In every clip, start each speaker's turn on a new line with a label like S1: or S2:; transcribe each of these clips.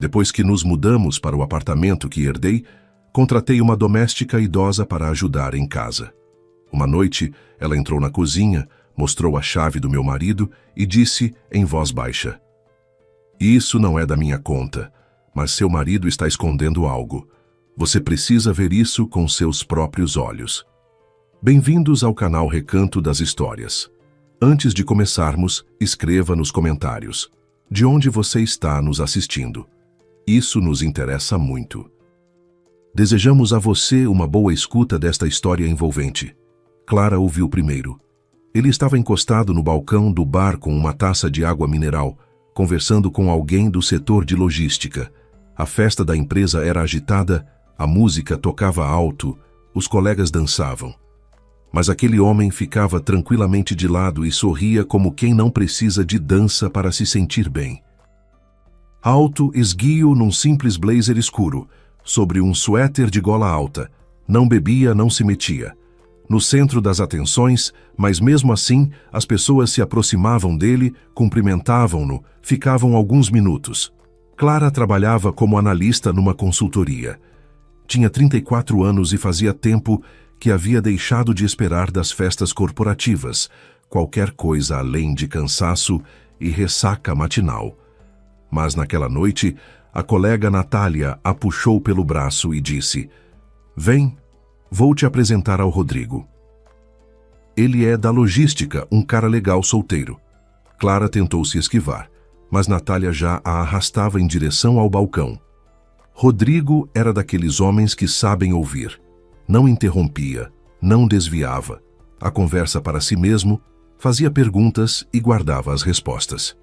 S1: Depois que nos mudamos para o apartamento que herdei, contratei uma doméstica idosa para ajudar em casa. Uma noite, ela entrou na cozinha, mostrou a chave do meu marido e disse em voz baixa: "Isso não é da minha conta, mas seu marido está escondendo algo. Você precisa ver isso com seus próprios olhos." Bem-vindos ao canal Recanto das Histórias. Antes de começarmos, escreva nos comentários de onde você está nos assistindo. Isso nos interessa muito. Desejamos a você uma boa escuta desta história envolvente. Clara ouviu primeiro. Ele estava encostado no balcão do bar com uma taça de água mineral, conversando com alguém do setor de logística. A festa da empresa era agitada, a música tocava alto, os colegas dançavam. Mas aquele homem ficava tranquilamente de lado e sorria como quem não precisa de dança para se sentir bem. Alto, esguio num simples blazer escuro, sobre um suéter de gola alta. Não bebia, não se metia. No centro das atenções, mas mesmo assim, as pessoas se aproximavam dele, cumprimentavam-no, ficavam alguns minutos. Clara trabalhava como analista numa consultoria. Tinha 34 anos e fazia tempo que havia deixado de esperar das festas corporativas, qualquer coisa além de cansaço e ressaca matinal. Mas naquela noite, a colega Natália a puxou pelo braço e disse: "Vem, vou te apresentar ao Rodrigo. Ele é da logística, um cara legal solteiro." Clara tentou se esquivar, mas Natália já a arrastava em direção ao balcão. Rodrigo era daqueles homens que sabem ouvir. Não interrompia, não desviava. A conversa para si mesmo, fazia perguntas e guardava as respostas.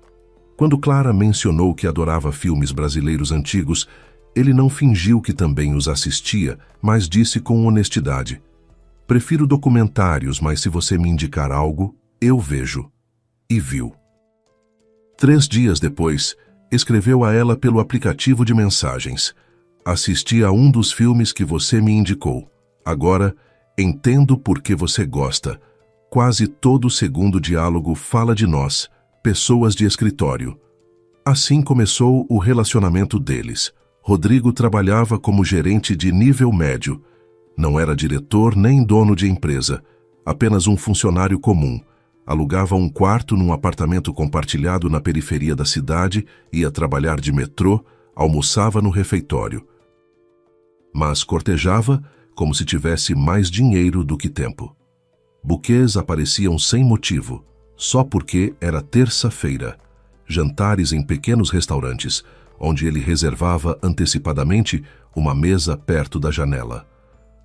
S1: Quando Clara mencionou que adorava filmes brasileiros antigos, ele não fingiu que também os assistia, mas disse com honestidade: "Prefiro documentários, mas se você me indicar algo, eu vejo." E viu. 3 dias depois, escreveu a ela pelo aplicativo de mensagens: "Assisti a um dos filmes que você me indicou. Agora, entendo por que você gosta. Quase todo segundo diálogo fala de nós, pessoas de escritório." Assim começou o relacionamento deles. Rodrigo trabalhava como gerente de nível médio. Não era diretor nem dono de empresa, apenas um funcionário comum. Alugava um quarto num apartamento compartilhado na periferia da cidade, ia trabalhar de metrô, almoçava no refeitório. Mas cortejava como se tivesse mais dinheiro do que tempo. Buquês apareciam sem motivo, só porque era terça-feira. Jantares em pequenos restaurantes, onde ele reservava antecipadamente uma mesa perto da janela.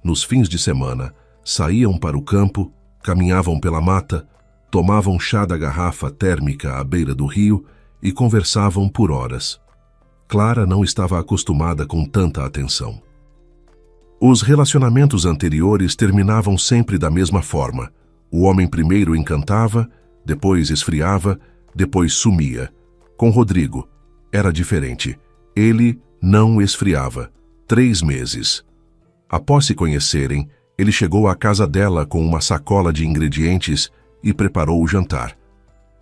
S1: Nos fins de semana, saíam para o campo, caminhavam pela mata, tomavam chá da garrafa térmica à beira do rio e conversavam por horas. Clara não estava acostumada com tanta atenção. Os relacionamentos anteriores terminavam sempre da mesma forma. O homem primeiro encantava, depois esfriava, depois sumia. Com Rodrigo, era diferente. Ele não esfriava. 3 meses. Após se conhecerem, ele chegou à casa dela com uma sacola de ingredientes e preparou o jantar.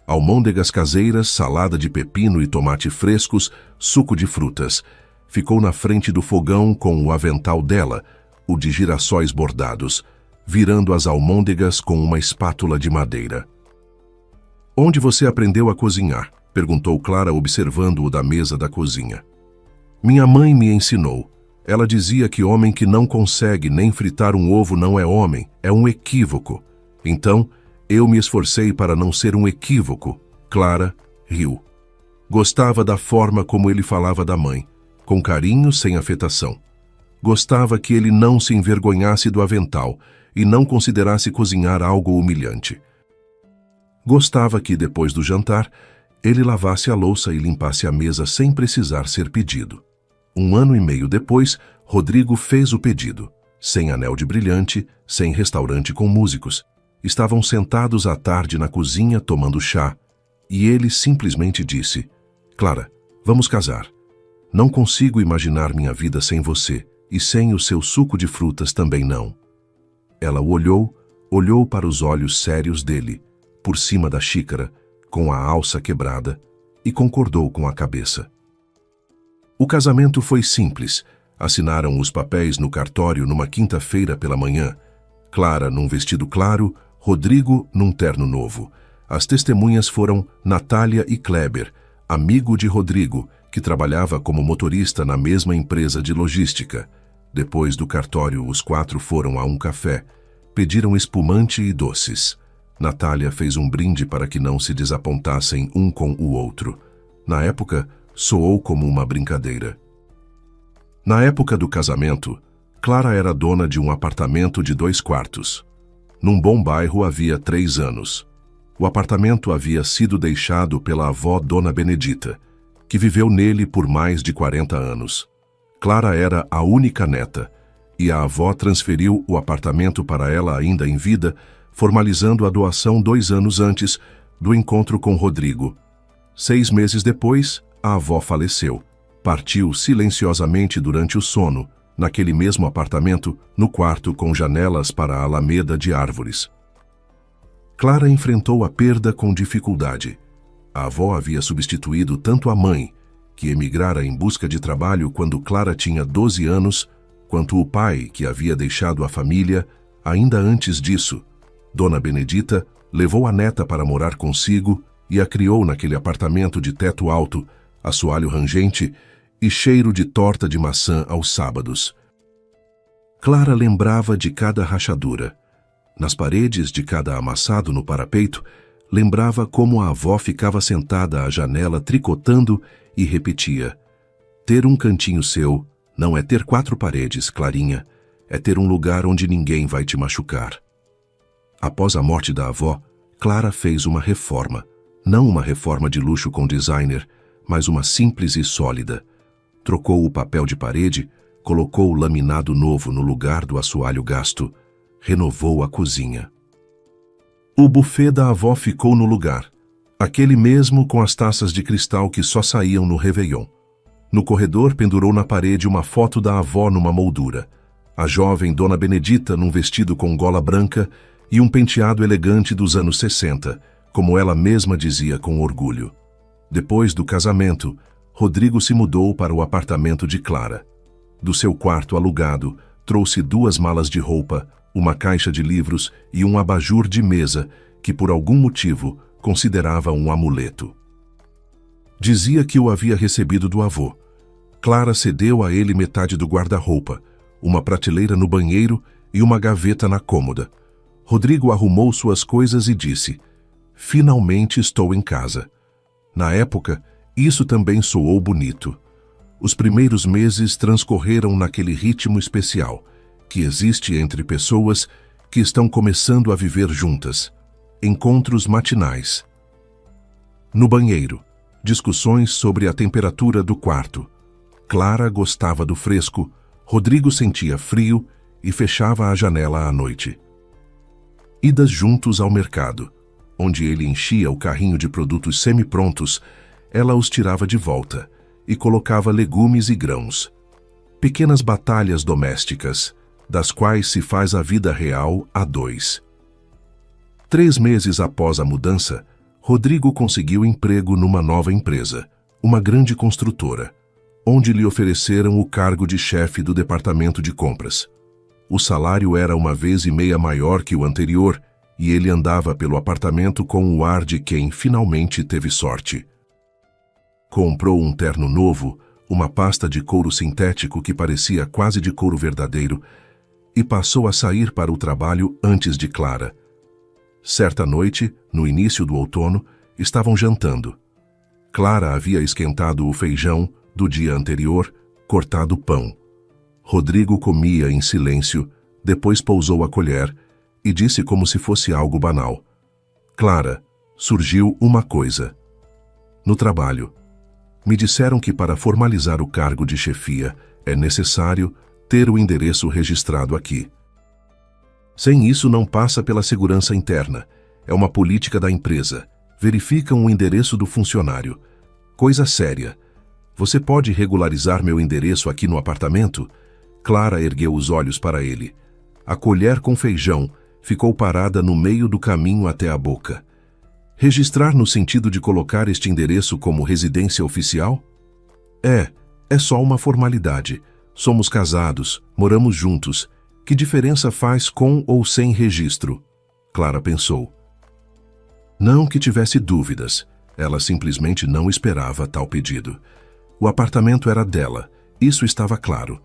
S1: Almôndegas caseiras, salada de pepino e tomate frescos, suco de frutas. Ficou na frente do fogão com o avental dela, o de girassóis bordados, virando as almôndegas com uma espátula de madeira. "Onde você aprendeu a cozinhar?" perguntou Clara, observando-o da mesa da cozinha. "Minha mãe me ensinou. Ela dizia que homem que não consegue nem fritar um ovo não é homem, é um equívoco. Então, eu me esforcei para não ser um equívoco." Clara riu. Gostava da forma como ele falava da mãe, com carinho, sem afetação. Gostava que ele não se envergonhasse do avental e não considerasse cozinhar algo humilhante. Gostava que, depois do jantar, ele lavasse a louça e limpasse a mesa sem precisar ser pedido. 1 ano e meio depois, Rodrigo fez o pedido. Sem anel de brilhante, sem restaurante com músicos. Estavam sentados à tarde na cozinha tomando chá, e ele simplesmente disse: "Clara, vamos casar. Não consigo imaginar minha vida sem você, e sem o seu suco de frutas também não." Ela o olhou para os olhos sérios dele, por cima da xícara, com a alça quebrada, e concordou com a cabeça. O casamento foi simples. Assinaram os papéis no cartório numa quinta-feira pela manhã. Clara num vestido claro, Rodrigo num terno novo. As testemunhas foram Natália e Kleber, amigo de Rodrigo, que trabalhava como motorista na mesma empresa de logística. Depois do cartório, os 4 foram a um café. Pediram espumante e doces. Natália fez um brinde para que não se desapontassem um com o outro. Na época, soou como uma brincadeira. Na época do casamento, Clara era dona de um apartamento de 2 quartos. Num bom bairro havia 3 anos. O apartamento havia sido deixado pela avó Dona Benedita, que viveu nele por mais de 40 anos. Clara era a única neta, e a avó transferiu o apartamento para ela ainda em vida, formalizando a doação 2 anos antes do encontro com Rodrigo. 6 meses depois, a avó faleceu. Partiu silenciosamente durante o sono, naquele mesmo apartamento, no quarto com janelas para a alameda de árvores. Clara enfrentou a perda com dificuldade. A avó havia substituído tanto a mãe, que emigrara em busca de trabalho quando Clara tinha 12 anos, quanto o pai, que havia deixado a família ainda antes disso. Dona Benedita levou a neta para morar consigo e a criou naquele apartamento de teto alto, assoalho rangente e cheiro de torta de maçã aos sábados. Clara lembrava de cada rachadura. Nas paredes de cada amassado no parapeito, lembrava como a avó ficava sentada à janela tricotando e repetia: ter um cantinho seu não é ter 4 paredes, Clarinha, é ter um lugar onde ninguém vai te machucar. Após a morte da avó, Clara fez uma reforma. Não uma reforma de luxo com designer, mas uma simples e sólida. Trocou o papel de parede, colocou o laminado novo no lugar do assoalho gasto, renovou a cozinha. O buffet da avó ficou no lugar, aquele mesmo com as taças de cristal que só saíam no Réveillon. No corredor pendurou na parede uma foto da avó numa moldura. A jovem Dona Benedita num vestido com gola branca e um penteado elegante dos anos 60, como ela mesma dizia com orgulho. Depois do casamento, Rodrigo se mudou para o apartamento de Clara. Do seu quarto alugado, trouxe 2 malas de roupa, uma caixa de livros e um abajur de mesa que, por algum motivo, considerava um amuleto. Dizia que o havia recebido do avô. Clara cedeu a ele metade do guarda-roupa, uma prateleira no banheiro e uma gaveta na cômoda. Rodrigo arrumou suas coisas e disse: finalmente estou em casa. Na época, isso também soou bonito. Os primeiros meses transcorreram naquele ritmo especial que existe entre pessoas que estão começando a viver juntas. Encontros matinais. No banheiro, discussões sobre a temperatura do quarto. Clara gostava do fresco, Rodrigo sentia frio e fechava a janela à noite. Idas juntos ao mercado, onde ele enchia o carrinho de produtos semi-prontos, ela os tirava de volta e colocava legumes e grãos. Pequenas batalhas domésticas, das quais se faz a vida real a 2. 3 meses após a mudança, Rodrigo conseguiu emprego numa nova empresa, uma grande construtora, onde lhe ofereceram o cargo de chefe do departamento de compras. O salário era 1,5 vezes maior que o anterior e ele andava pelo apartamento com o ar de quem finalmente teve sorte. Comprou um terno novo, uma pasta de couro sintético que parecia quase de couro verdadeiro, e passou a sair para o trabalho antes de Clara. Certa noite, no início do outono, estavam jantando. Clara havia esquentado o feijão do dia anterior, cortado pão. Rodrigo comia em silêncio, depois pousou a colher e disse como se fosse algo banal: Clara, surgiu uma coisa. No trabalho, me disseram que para formalizar o cargo de chefia é necessário ter o endereço registrado aqui. Sem isso não passa pela segurança interna. É uma política da empresa. Verificam o endereço do funcionário. Coisa séria. Você pode regularizar meu endereço aqui no apartamento? Clara ergueu os olhos para ele. A colher com feijão ficou parada no meio do caminho até a boca. Registrar no sentido de colocar este endereço como residência oficial? É, É só uma formalidade. Somos casados, moramos juntos. Que diferença faz com ou sem registro? Clara pensou. Não que tivesse dúvidas. Ela simplesmente não esperava tal pedido. O apartamento era dela, isso estava claro.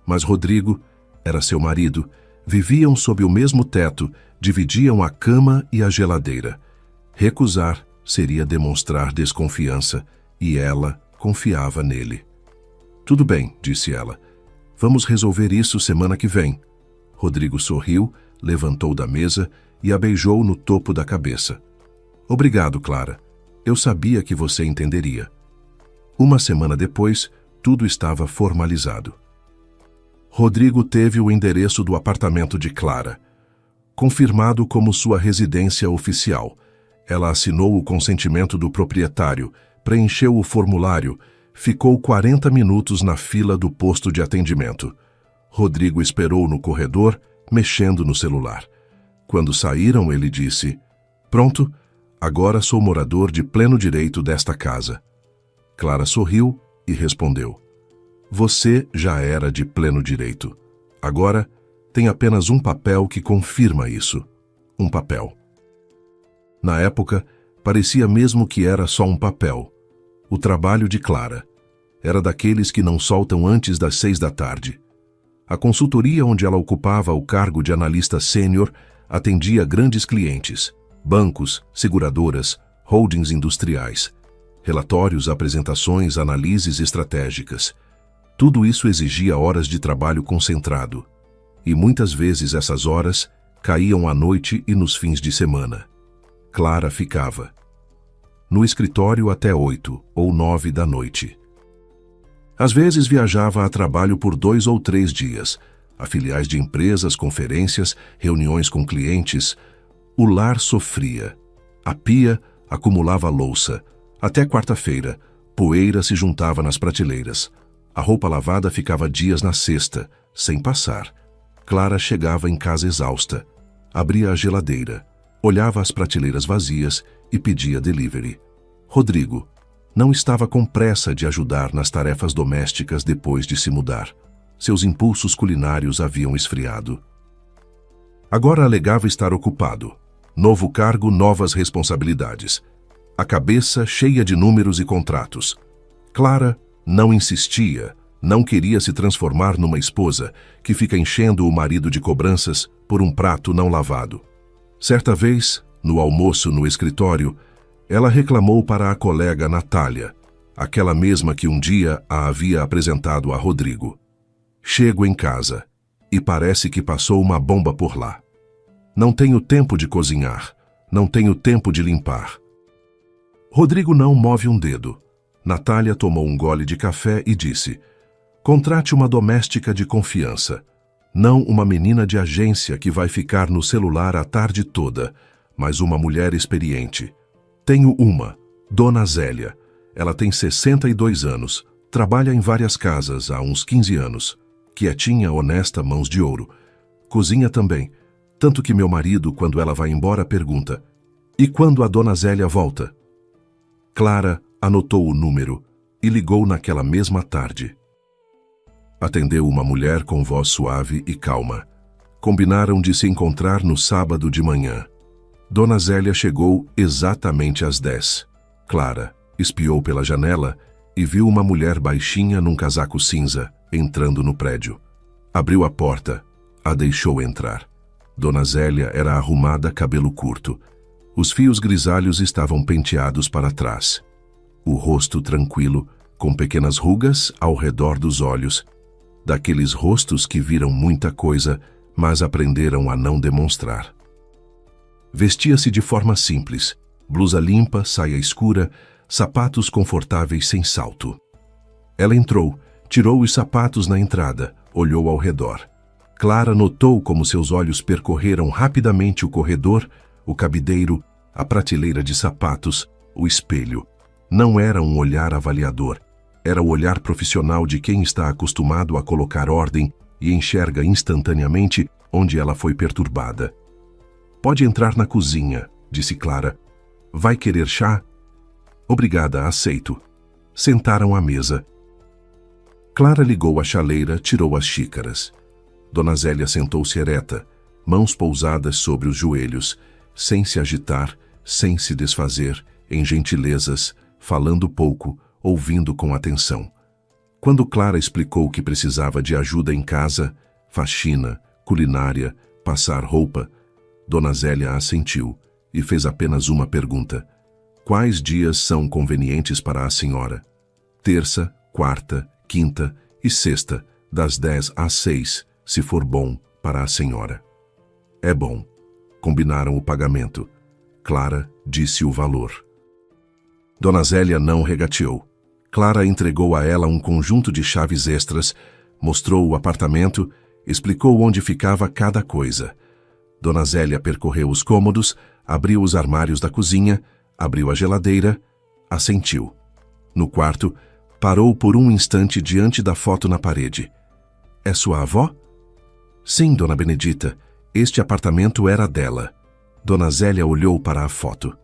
S1: Mas Rodrigo era seu marido. Viviam sob o mesmo teto, dividiam a cama e a geladeira. Recusar seria demonstrar desconfiança, e ela confiava nele. Tudo bem, disse ela. Vamos resolver isso semana que vem. Rodrigo sorriu, levantou da mesa e a beijou no topo da cabeça. Obrigado, Clara. Eu sabia que você entenderia. Uma semana depois, tudo estava formalizado. Rodrigo teve o endereço do apartamento de Clara, confirmado como sua residência oficial. Ela assinou o consentimento do proprietário, preencheu o formulário, ficou 40 minutos na fila do posto de atendimento. Rodrigo esperou no corredor, mexendo no celular. Quando saíram, ele disse: Pronto, agora sou morador de pleno direito desta casa. Clara sorriu e respondeu: Você já era de pleno direito. Agora, tem apenas um papel que confirma isso. Um papel. Na época, parecia mesmo que era só um papel. O trabalho de Clara. Era daqueles que não soltam antes das 6 da tarde. A consultoria onde ela ocupava o cargo de analista sênior atendia grandes clientes, bancos, seguradoras, holdings industriais, relatórios, apresentações, análises estratégicas. Tudo isso exigia horas de trabalho concentrado, e muitas vezes essas horas caíam à noite e nos fins de semana. Clara ficava no escritório até 8 ou 9 da noite. Às vezes viajava a trabalho por 2 ou 3 dias, a filiais de empresas, conferências, reuniões com clientes. O lar sofria. A pia acumulava louça. Até quarta-feira, poeira se juntava nas prateleiras. A roupa lavada ficava dias na cesta, sem passar. Clara chegava em casa exausta. Abria a geladeira, olhava as prateleiras vazias e pedia delivery. Rodrigo não estava com pressa de ajudar nas tarefas domésticas depois de se mudar. Seus impulsos culinários haviam esfriado. Agora alegava estar ocupado. Novo cargo, novas responsabilidades. A cabeça cheia de números e contratos. Clara não insistia, não queria se transformar numa esposa que fica enchendo o marido de cobranças por um prato não lavado. Certa vez, no almoço no escritório, ela reclamou para a colega Natália, aquela mesma que um dia a havia apresentado a Rodrigo. Chego em casa e parece que passou uma bomba por lá. Não tenho tempo de cozinhar, não tenho tempo de limpar. Rodrigo não move um dedo. Natália tomou um gole de café e disse: Contrate uma doméstica de confiança, não uma menina de agência que vai ficar no celular a tarde toda, mas uma mulher experiente. Tenho uma, Dona Zélia. Ela tem 62 anos, trabalha em várias casas há uns 15 anos. Quietinha, honesta, mãos de ouro. Cozinha também, tanto que meu marido, quando ela vai embora, pergunta: E quando a Dona Zélia volta? Clara anotou o número e ligou naquela mesma tarde. Atendeu uma mulher com voz suave e calma. Combinaram de se encontrar no sábado de manhã. Dona Zélia chegou exatamente às 10. Clara espiou pela janela e viu uma mulher baixinha num casaco cinza entrando no prédio. Abriu a porta, a deixou entrar. Dona Zélia era arrumada, cabelo curto. Os fios grisalhos estavam penteados para trás. O rosto tranquilo, com pequenas rugas ao redor dos olhos. Daqueles rostos que viram muita coisa, mas aprenderam a não demonstrar. Vestia-se de forma simples, blusa limpa, saia escura, sapatos confortáveis sem salto. Ela entrou, tirou os sapatos na entrada, olhou ao redor. Clara notou como seus olhos percorreram rapidamente o corredor, o cabideiro, a prateleira de sapatos, o espelho. Não era um olhar avaliador, era o olhar profissional de quem está acostumado a colocar ordem e enxerga instantaneamente onde ela foi perturbada. Pode entrar na cozinha, disse Clara. Vai querer chá? Obrigada, aceito. Sentaram à mesa. Clara ligou a chaleira, tirou as xícaras. Dona Zélia sentou-se ereta, mãos pousadas sobre os joelhos, sem se agitar, sem se desfazer, em gentilezas, falando pouco, ouvindo com atenção. Quando Clara explicou que precisava de ajuda em casa, faxina, culinária, passar roupa, Dona Zélia assentiu e fez apenas uma pergunta. Quais dias são convenientes para a senhora? Terça, quarta, quinta e sexta, das 10 às 6, se for bom para a senhora. É bom. Combinaram o pagamento. Clara disse o valor. Dona Zélia não regateou. Clara entregou a ela um conjunto de chaves extras, mostrou o apartamento, explicou onde ficava cada coisa. Dona Zélia percorreu os cômodos, abriu os armários da cozinha, abriu a geladeira, assentiu. No quarto, parou por um instante diante da foto na parede. É sua avó? Sim, Dona Benedita. Este apartamento era dela. Dona Zélia olhou para a foto.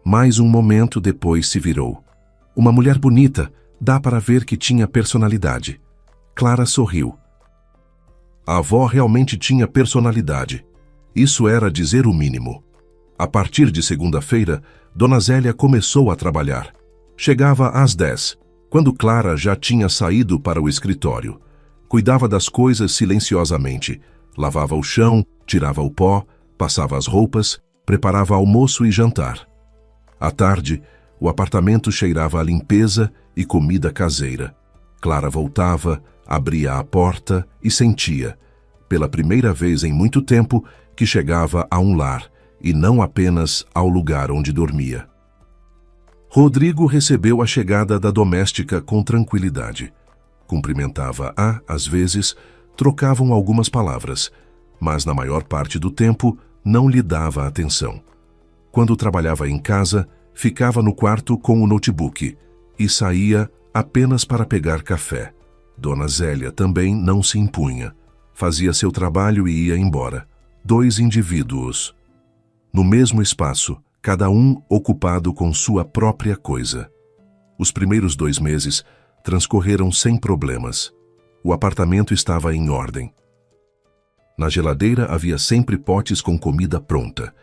S1: Mais um momento depois se virou. Uma mulher bonita, dá para ver que tinha personalidade. Clara sorriu. A avó realmente tinha personalidade. Isso era dizer o mínimo. A partir de segunda-feira, Dona Zélia começou a trabalhar. Chegava às 10, quando Clara já tinha saído para o escritório. Cuidava das coisas silenciosamente. Lavava o chão, tirava o pó, passava as roupas, preparava almoço e jantar. À tarde, o apartamento cheirava a limpeza e comida caseira. Clara voltava, abria a porta e sentia, pela primeira vez em muito tempo, que chegava a um lar e não apenas ao lugar onde dormia. Rodrigo recebeu a chegada da doméstica com tranquilidade. Cumprimentava-a, às vezes, trocavam algumas palavras, mas na maior parte do tempo não lhe dava atenção. Quando trabalhava em casa, ficava no quarto com o notebook e saía apenas para pegar café. Dona Zélia também não se impunha. Fazia seu trabalho e ia embora. 2 indivíduos. No mesmo espaço, cada um ocupado com sua própria coisa. Os primeiros 2 meses transcorreram sem problemas. O apartamento estava em ordem. Na geladeira havia sempre potes com comida pronta.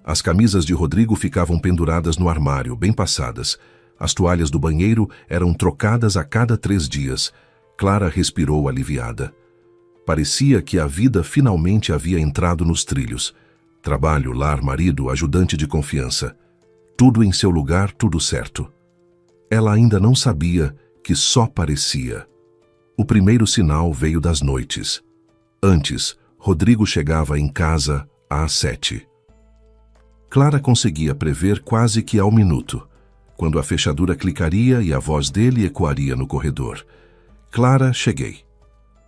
S1: As camisas de Rodrigo ficavam penduradas no armário, bem passadas. As toalhas do banheiro eram trocadas a cada 3 dias. Clara respirou aliviada. Parecia que a vida finalmente havia entrado nos trilhos. Trabalho, lar, marido, ajudante de confiança. Tudo em seu lugar, tudo certo. Ela ainda não sabia que só parecia. O primeiro sinal veio das noites. Antes, Rodrigo chegava em casa às 7. Clara conseguia prever quase que ao minuto, quando a fechadura clicaria e a voz dele ecoaria no corredor. Clara, cheguei.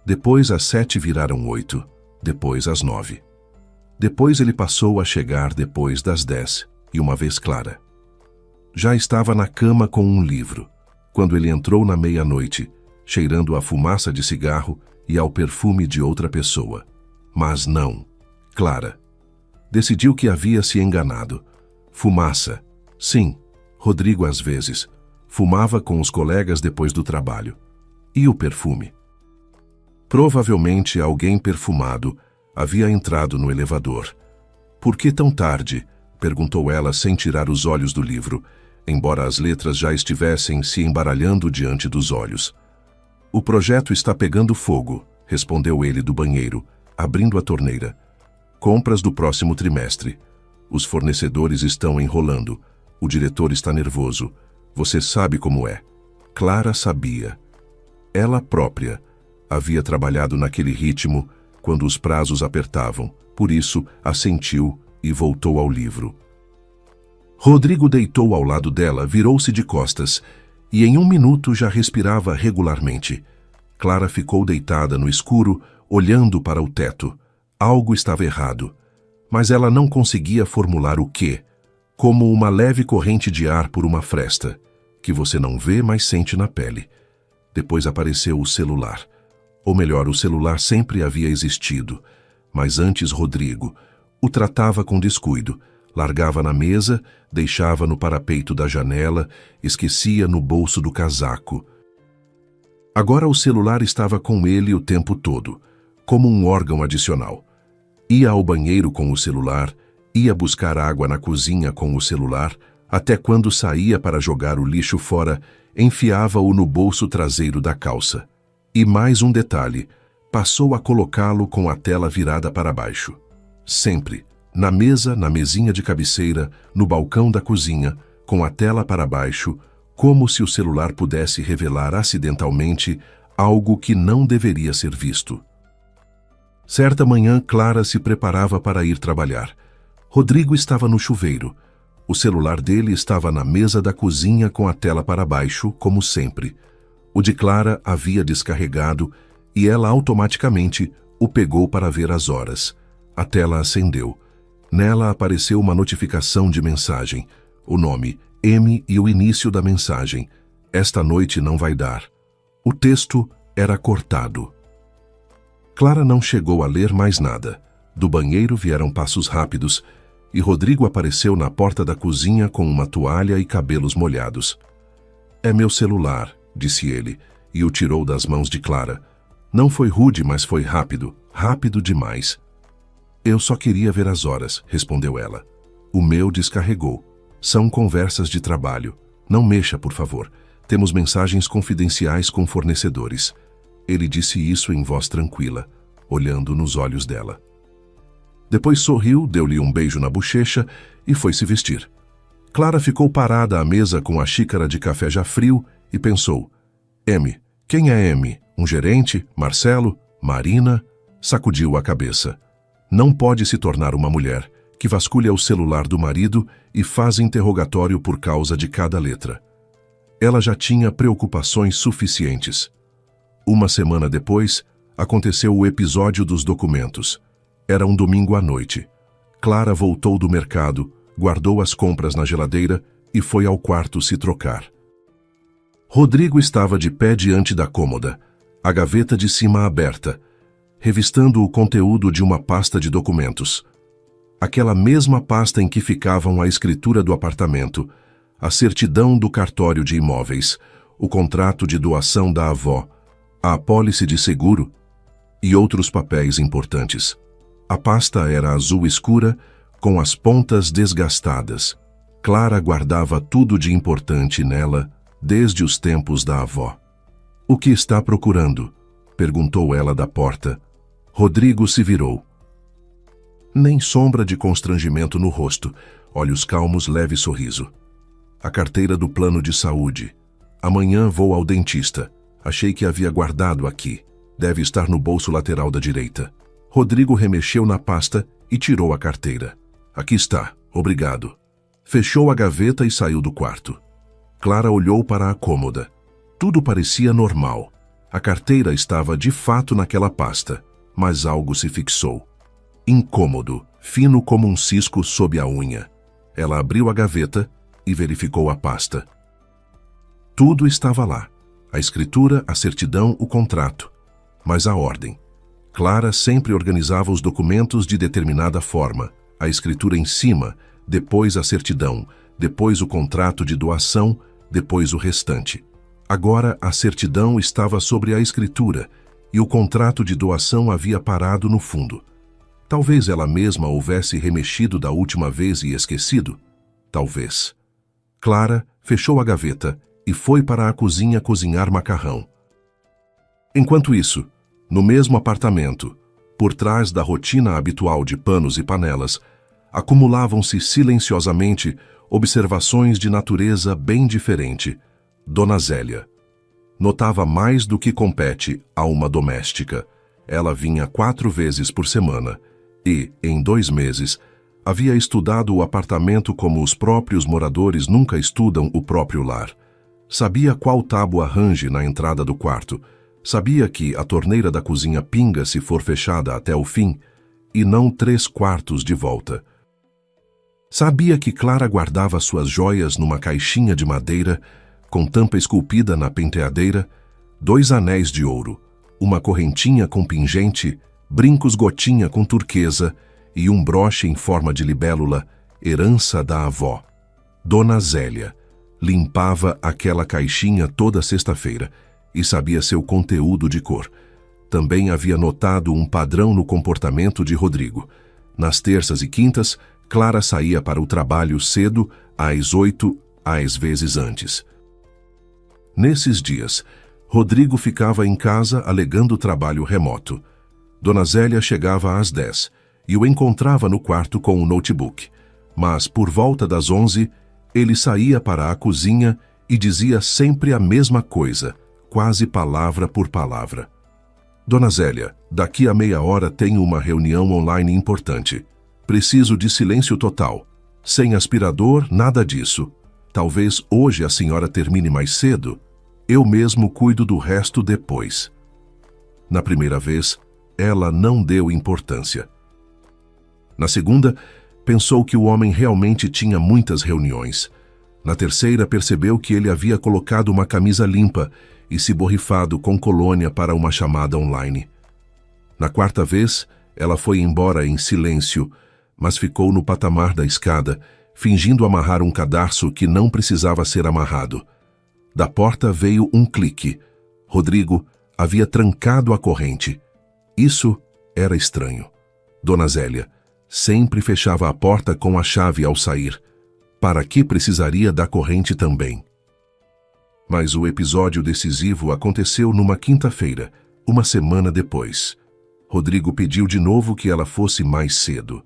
S1: Depois às 7 viraram 8, depois às 9. Depois ele passou a chegar depois das 10, e uma vez Clara. Já estava na cama com um livro, quando ele entrou na meia-noite, cheirando a fumaça de cigarro e ao perfume de outra pessoa. Mas não, Clara. Decidiu que havia se enganado. Fumaça. Sim, Rodrigo às vezes. Fumava com os colegas depois do trabalho. E o perfume? Provavelmente alguém perfumado havia entrado no elevador. Por que tão tarde? Perguntou ela sem tirar os olhos do livro, embora as letras já estivessem se embaralhando diante dos olhos. O projeto está pegando fogo, respondeu ele do banheiro, abrindo a torneira. Compras do próximo trimestre. Os fornecedores estão enrolando. O diretor está nervoso. Você sabe como é. Clara sabia. Ela própria havia trabalhado naquele ritmo quando os prazos apertavam. Por isso, assentiu e voltou ao livro. Rodrigo deitou ao lado dela, virou-se de costas e em 1 minuto já respirava regularmente. Clara ficou deitada no escuro, olhando para o teto. Algo estava errado, mas ela não conseguia formular o quê, como uma leve corrente de ar por uma fresta, que você não vê, mas sente na pele. Depois apareceu o celular. Ou melhor, o celular sempre havia existido, mas antes Rodrigo o tratava com descuido, largava na mesa, deixava no parapeito da janela, esquecia no bolso do casaco. Agora o celular estava com ele o tempo todo, como um órgão adicional. Ia ao banheiro com o celular, ia buscar água na cozinha com o celular, até quando saía para jogar o lixo fora, enfiava-o no bolso traseiro da calça. E mais um detalhe, passou a colocá-lo com a tela virada para baixo. Sempre, na mesa, na mesinha de cabeceira, no balcão da cozinha, com a tela para baixo, como se o celular pudesse revelar acidentalmente algo que não deveria ser visto. Certa manhã, Clara se preparava para ir trabalhar. Rodrigo estava no chuveiro. O celular dele estava na mesa da cozinha com a tela para baixo, como sempre. O de Clara havia descarregado e ela automaticamente o pegou para ver as horas. A tela acendeu. Nela apareceu uma notificação de mensagem. O nome, M e o início da mensagem. Esta noite não vai dar. O texto era cortado. Clara não chegou a ler mais nada. Do banheiro vieram passos rápidos e Rodrigo apareceu na porta da cozinha com uma toalha e cabelos molhados. "É meu celular", disse ele, e o tirou das mãos de Clara. Não foi rude, mas foi rápido, rápido demais. "Eu só queria ver as horas", respondeu ela. "O meu descarregou. São conversas de trabalho. Não mexa, por favor. Temos mensagens confidenciais com fornecedores." Ele disse isso em voz tranquila, olhando nos olhos dela. Depois sorriu, deu-lhe um beijo na bochecha e foi se vestir. Clara ficou parada à mesa com a xícara de café já frio e pensou: M. Quem é M? Um gerente? Marcelo? Marina? Sacudiu a cabeça. Não pode se tornar uma mulher que vasculha o celular do marido e faz interrogatório por causa de cada letra. Ela já tinha preocupações suficientes. Uma semana depois, aconteceu o episódio dos documentos. Era um domingo à noite. Clara voltou do mercado, guardou as compras na geladeira e foi ao quarto se trocar. Rodrigo estava de pé diante da cômoda, a gaveta de cima aberta, revistando o conteúdo de uma pasta de documentos. Aquela mesma pasta em que ficavam a escritura do apartamento, a certidão do cartório de imóveis, o contrato de doação da avó, a apólice de seguro e outros papéis importantes. A pasta era azul escura, com as pontas desgastadas. Clara guardava tudo de importante nela, desde os tempos da avó. "O que está procurando?" perguntou ela da porta. Rodrigo se virou. Nem sombra de constrangimento no rosto, olhos calmos, leve sorriso. "A carteira do plano de saúde. Amanhã vou ao dentista. Achei que havia guardado aqui. Deve estar no bolso lateral da direita." Rodrigo remexeu na pasta e tirou a carteira. "Aqui está, obrigado." Fechou a gaveta e saiu do quarto. Clara olhou para a cômoda. Tudo parecia normal. A carteira estava de fato naquela pasta, mas algo se fixou. Incômodo, fino como um cisco sob a unha. Ela abriu a gaveta e verificou a pasta. Tudo estava lá. A escritura, a certidão, o contrato. Mas a ordem. Clara sempre organizava os documentos de determinada forma. A escritura em cima, depois a certidão, depois o contrato de doação, depois o restante. Agora a certidão estava sobre a escritura e o contrato de doação havia parado no fundo. Talvez ela mesma houvesse remexido da última vez e esquecido. Talvez. Clara fechou a gaveta e foi para a cozinha cozinhar macarrão. Enquanto isso, no mesmo apartamento, por trás da rotina habitual de panos e panelas, acumulavam-se silenciosamente observações de natureza bem diferente. Dona Zélia notava mais do que compete a uma doméstica. Ela vinha 4 vezes por semana e, em 2 meses, havia estudado o apartamento como os próprios moradores nunca estudam o próprio lar. Sabia qual tábua range na entrada do quarto. Sabia que a torneira da cozinha pinga se for fechada até o fim, e não 3/4 de volta. Sabia que Clara guardava suas joias numa caixinha de madeira, com tampa esculpida na penteadeira, 2 anéis de ouro, uma correntinha com pingente, brincos gotinha com turquesa e um broche em forma de libélula, herança da avó. Dona Zélia limpava aquela caixinha toda sexta-feira e sabia seu conteúdo de cor. Também havia notado um padrão no comportamento de Rodrigo. Nas terças e quintas, Clara saía para o trabalho cedo, às 8, às vezes antes. Nesses dias, Rodrigo ficava em casa alegando trabalho remoto. Dona Zélia chegava às 10 e o encontrava no quarto com o notebook. Mas, por volta das 11, ele saía para a cozinha e dizia sempre a mesma coisa, quase palavra por palavra. Dona Zélia, daqui a meia hora tenho uma reunião online importante. Preciso de silêncio total. Sem aspirador, nada disso. Talvez hoje a senhora termine mais cedo. Eu mesmo cuido do resto depois. Na primeira vez, ela não deu importância. Na segunda, pensou que o homem realmente tinha muitas reuniões. Na terceira, percebeu que ele havia colocado uma camisa limpa e se borrifado com colônia para uma chamada online. Na quarta vez, ela foi embora em silêncio, mas ficou no patamar da escada, fingindo amarrar um cadarço que não precisava ser amarrado. Da porta veio um clique. Rodrigo havia trancado a corrente. Isso era estranho. Dona Zélia sempre fechava a porta com a chave ao sair. Para que precisaria da corrente também? Mas o episódio decisivo aconteceu numa quinta-feira, uma semana depois. Rodrigo pediu de novo que ela fosse mais cedo.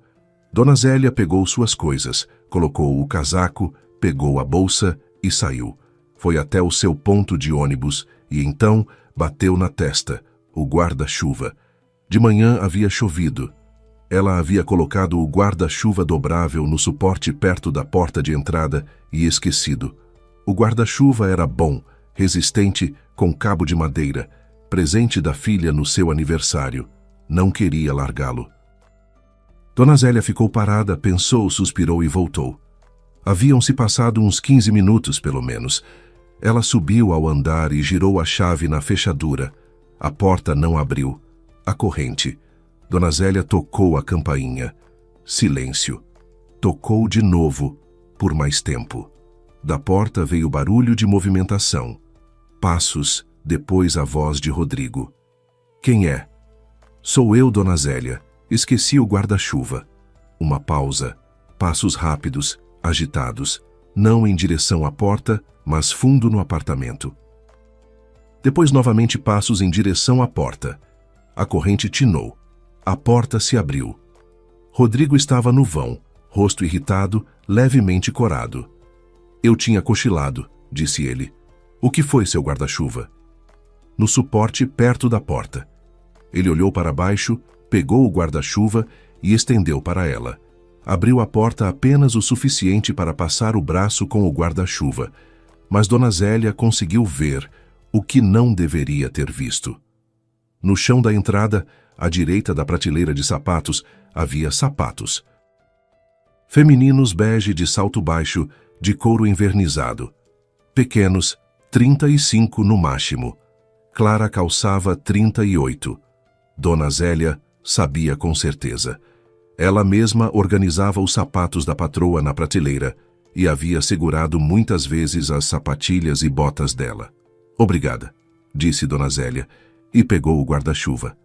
S1: Dona Zélia pegou suas coisas, colocou o casaco, pegou a bolsa e saiu. Foi até o seu ponto de ônibus e então bateu na testa, o guarda-chuva. De manhã havia chovido. Ela havia colocado o guarda-chuva dobrável no suporte perto da porta de entrada e esquecido. O guarda-chuva era bom, resistente, com cabo de madeira, presente da filha no seu aniversário. Não queria largá-lo. Dona Zélia ficou parada, pensou, suspirou e voltou. Haviam-se passado uns 15 minutos, pelo menos. Ela subiu ao andar e girou a chave na fechadura. A porta não abriu. A corrente. Dona Zélia tocou a campainha. Silêncio. Tocou de novo, por mais tempo. Da porta veio barulho de movimentação. Passos, depois a voz de Rodrigo. Quem é? Sou eu, Dona Zélia. Esqueci o guarda-chuva. Uma pausa. Passos rápidos, agitados. Não em direção à porta, mas fundo no apartamento. Depois novamente passos em direção à porta. A corrente tinou. A porta se abriu. Rodrigo estava no vão, rosto irritado, levemente corado. Eu tinha cochilado, disse ele. O que foi seu guarda-chuva? No suporte perto da porta. Ele olhou para baixo, pegou o guarda-chuva e estendeu para ela. Abriu a porta apenas o suficiente para passar o braço com o guarda-chuva, mas Dona Zélia conseguiu ver o que não deveria ter visto. No chão da entrada, à direita da prateleira de sapatos, havia sapatos. Femininos bege de salto baixo, de couro envernizado. Pequenos, 35 no máximo. Clara calçava 38. Dona Zélia sabia com certeza. Ela mesma organizava os sapatos da patroa na prateleira e havia segurado muitas vezes as sapatilhas e botas dela. Obrigada, disse Dona Zélia, e pegou o guarda-chuva.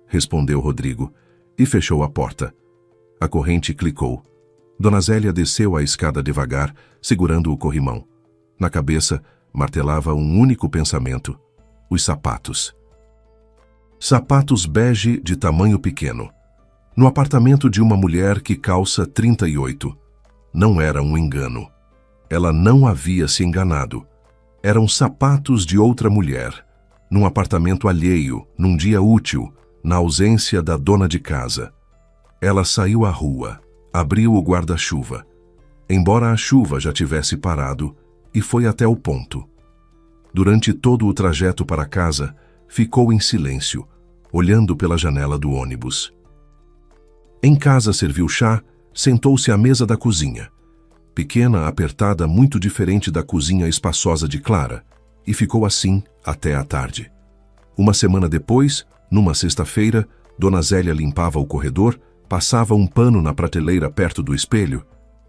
S1: Respondeu Rodrigo, e fechou a porta. A corrente clicou. Dona Zélia desceu a escada devagar, segurando o corrimão. Na cabeça, martelava um único pensamento: os sapatos. Sapatos bege de tamanho pequeno. No apartamento de uma mulher que calça 38. Não era um engano. Ela não havia se enganado. Eram sapatos de outra mulher, num apartamento alheio, num dia útil, na ausência da dona de casa. Ela saiu à rua, abriu o guarda-chuva, embora a chuva já tivesse parado, e foi até o ponto. Durante todo o trajeto para casa, ficou em silêncio, olhando pela janela do ônibus. Em casa serviu chá, sentou-se à mesa da cozinha. Pequena, apertada, muito diferente da cozinha espaçosa de Clara, e ficou assim até a tarde. Uma semana depois, numa sexta-feira, Dona Zélia limpava o corredor, passava um pano na prateleira perto do espelho,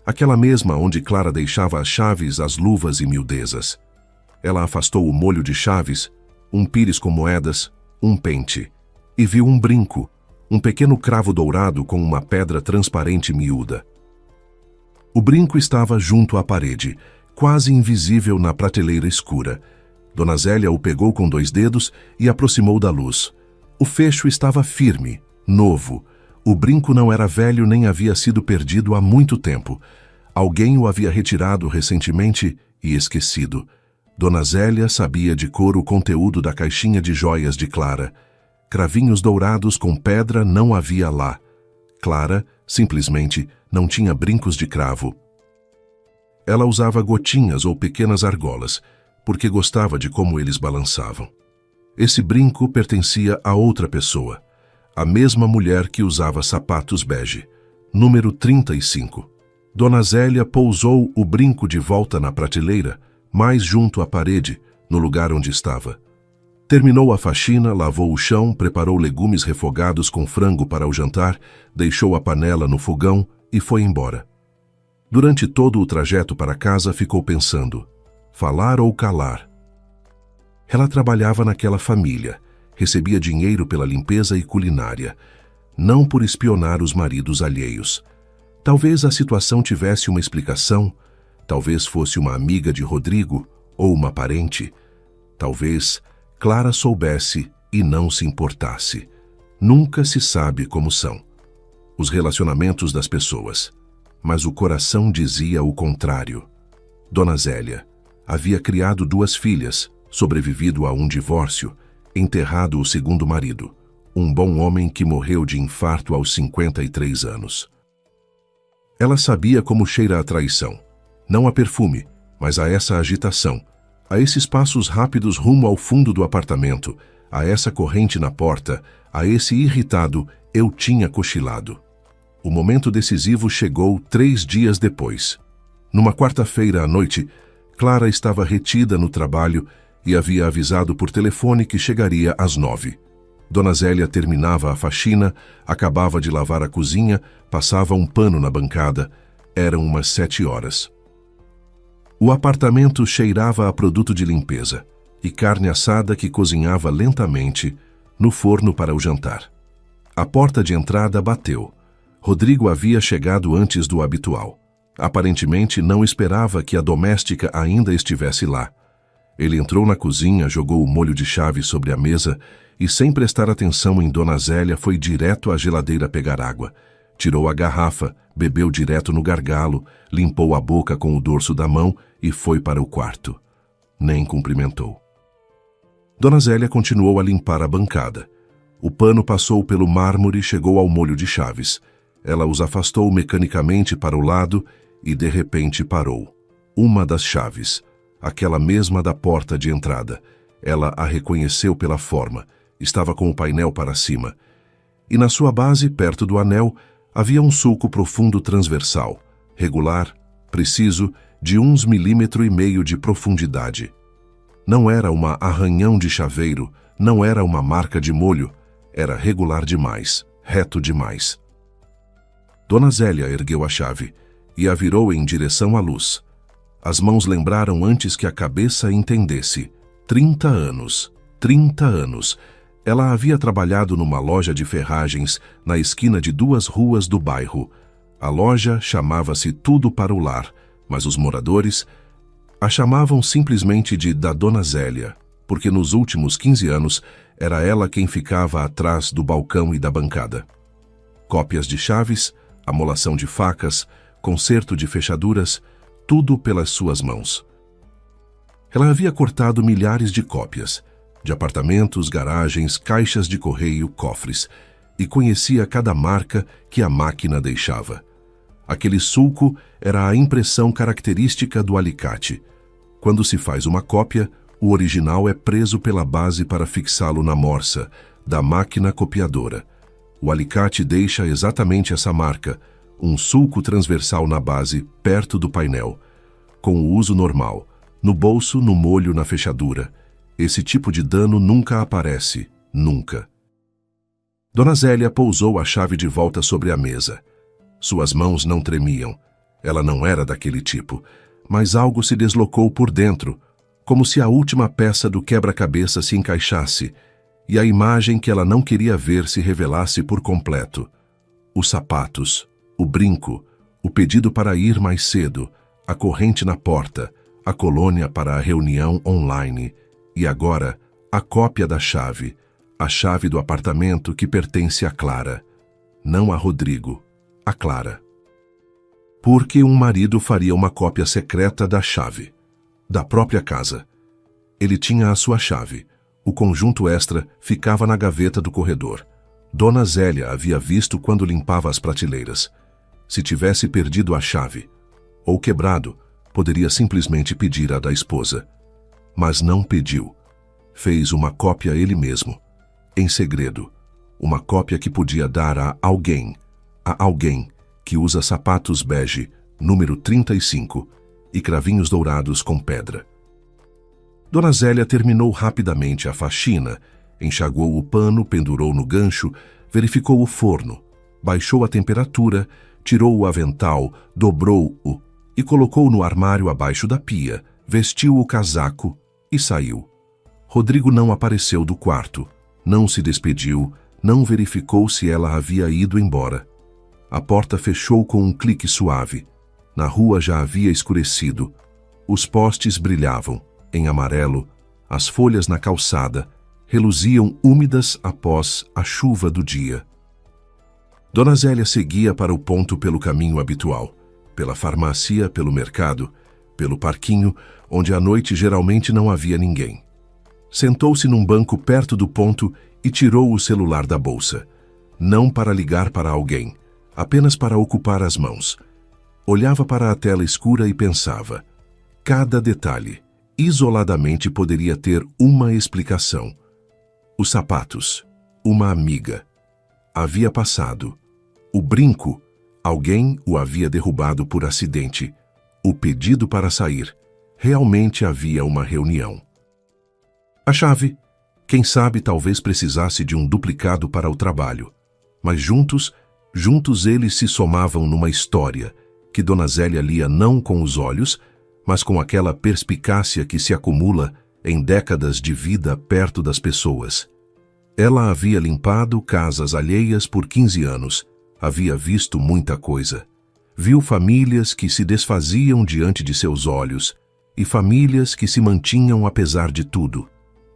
S1: aquela mesma onde Clara deixava as chaves, as luvas e miudezas. Ela afastou o molho de chaves, um pires com moedas, um pente, e viu um brinco, um pequeno cravo dourado com uma pedra transparente miúda. O brinco estava junto à parede, quase invisível na prateleira escura. Dona Zélia o pegou com 2 dedos e aproximou da luz. O fecho estava firme, novo. O brinco não era velho nem havia sido perdido há muito tempo. Alguém o havia retirado recentemente e esquecido. Dona Zélia sabia de cor o conteúdo da caixinha de joias de Clara. Cravinhos dourados com pedra não havia lá. Clara, simplesmente, não tinha brincos de cravo. Ela usava gotinhas ou pequenas argolas, porque gostava de como eles balançavam. Esse brinco pertencia a outra pessoa, a mesma mulher que usava sapatos bege, número 35. Dona Zélia pousou o brinco de volta na prateleira, mais junto à parede, no lugar onde estava. Terminou a faxina, lavou o chão, preparou legumes refogados com frango para o jantar, deixou a panela no fogão e foi embora. Durante todo o trajeto para casa ficou pensando, falar ou calar? Ela trabalhava naquela família, recebia dinheiro pela limpeza e culinária, não por espionar os maridos alheios. Talvez a situação tivesse uma explicação, talvez fosse uma amiga de Rodrigo ou uma parente. Talvez Clara soubesse e não se importasse. Nunca se sabe como são os relacionamentos das pessoas, mas o coração dizia o contrário. Dona Zélia havia criado 2 filhas, sobrevivido a um divórcio, enterrado o segundo marido, um bom homem que morreu de infarto aos 53 anos. Ela sabia como cheira a traição, não a perfume, mas a essa agitação, a esses passos rápidos rumo ao fundo do apartamento, a essa corrente na porta, a esse irritado "eu tinha cochilado". O momento decisivo chegou 3 dias depois. Numa quarta-feira à noite, Clara estava retida no trabalho e havia avisado por telefone que chegaria às 9. Dona Zélia terminava a faxina, acabava de lavar a cozinha, passava um pano na bancada. Eram umas 7 horas. O apartamento cheirava a produto de limpeza e carne assada que cozinhava lentamente no forno para o jantar. A porta de entrada bateu. Rodrigo havia chegado antes do habitual. Aparentemente não esperava que a doméstica ainda estivesse lá. Ele entrou na cozinha, jogou o molho de chave sobre a mesa e, sem prestar atenção em Dona Zélia, foi direto à geladeira pegar água. Tirou a garrafa, bebeu direto no gargalo, limpou a boca com o dorso da mão e foi para o quarto. Nem cumprimentou. Dona Zélia continuou a limpar a bancada. O pano passou pelo mármore e chegou ao molho de chaves. Ela os afastou mecanicamente para o lado e, de repente, parou. Uma das chaves, aquela mesma da porta de entrada. Ela a reconheceu pela forma. Estava com o painel para cima. E na sua base, perto do anel, havia um sulco profundo transversal, regular, preciso, de 1,5 milímetros de profundidade. Não era uma arranhão de chaveiro, não era uma marca de molho, era regular demais, reto demais. Dona Zélia ergueu a chave e a virou em direção à luz. As mãos lembraram antes que a cabeça entendesse. 30 anos. 30 anos. Ela havia trabalhado numa loja de ferragens na esquina de 2 ruas do bairro. A loja chamava-se Tudo para o Lar, mas os moradores a chamavam simplesmente de da Dona Zélia, porque nos últimos 15 anos era ela quem ficava atrás do balcão e da bancada. Cópias de chaves, amolação de facas, conserto de fechaduras, tudo pelas suas mãos. Ela havia cortado milhares de cópias, de apartamentos, garagens, caixas de correio, cofres, e conhecia cada marca que a máquina deixava. Aquele sulco era a impressão característica do alicate. Quando se faz uma cópia, o original é preso pela base para fixá-lo na morsa da máquina copiadora. O alicate deixa exatamente essa marca, um sulco transversal na base, perto do painel, com o uso normal, no bolso, no molho, na fechadura. Esse tipo de dano nunca aparece, nunca. Dona Zélia pousou a chave de volta sobre a mesa. Suas mãos não tremiam. Ela não era daquele tipo, mas algo se deslocou por dentro, como se a última peça do quebra-cabeça se encaixasse e a imagem que ela não queria ver se revelasse por completo. Os sapatos, o brinco, o pedido para ir mais cedo, a corrente na porta, a colônia para a reunião online e agora a cópia da chave, a chave do apartamento que pertence a Clara. Não a Rodrigo, a Clara. Porque um marido faria uma cópia secreta da chave, da própria casa. Ele tinha a sua chave. O conjunto extra ficava na gaveta do corredor. Dona Zélia havia visto quando limpava as prateleiras. Se tivesse perdido a chave, ou quebrado, poderia simplesmente pedir a da esposa. Mas não pediu. Fez uma cópia ele mesmo, em segredo. Uma cópia que podia dar a alguém que usa sapatos bege, número 35, e cravinhos dourados com pedra. Dona Zélia terminou rapidamente a faxina, enxagou o pano, pendurou no gancho, verificou o forno, baixou a temperatura, tirou o avental, dobrou-o e colocou no armário abaixo da pia, vestiu o casaco e saiu. Rodrigo não apareceu do quarto, não se despediu, não verificou se ela havia ido embora. A porta fechou com um clique suave. Na rua já havia escurecido. Os postes brilhavam, em amarelo, as folhas na calçada reluziam úmidas após a chuva do dia. Dona Zélia seguia para o ponto pelo caminho habitual, pela farmácia, pelo mercado, pelo parquinho, onde à noite geralmente não havia ninguém. Sentou-se num banco perto do ponto e tirou o celular da bolsa. Não para ligar para alguém, apenas para ocupar as mãos. Olhava para a tela escura e pensava. Cada detalhe, isoladamente, poderia ter uma explicação. Os sapatos, uma amiga. Havia passado. O brinco, alguém o havia derrubado por acidente. O pedido para sair, realmente havia uma reunião. A chave, quem sabe talvez precisasse de um duplicado para o trabalho. Mas juntos eles se somavam numa história que Dona Zélia lia não com os olhos, mas com aquela perspicácia que se acumula em décadas de vida perto das pessoas. Ela havia limpado casas alheias por 15 anos, havia visto muita coisa. Viu famílias que se desfaziam diante de seus olhos e famílias que se mantinham apesar de tudo.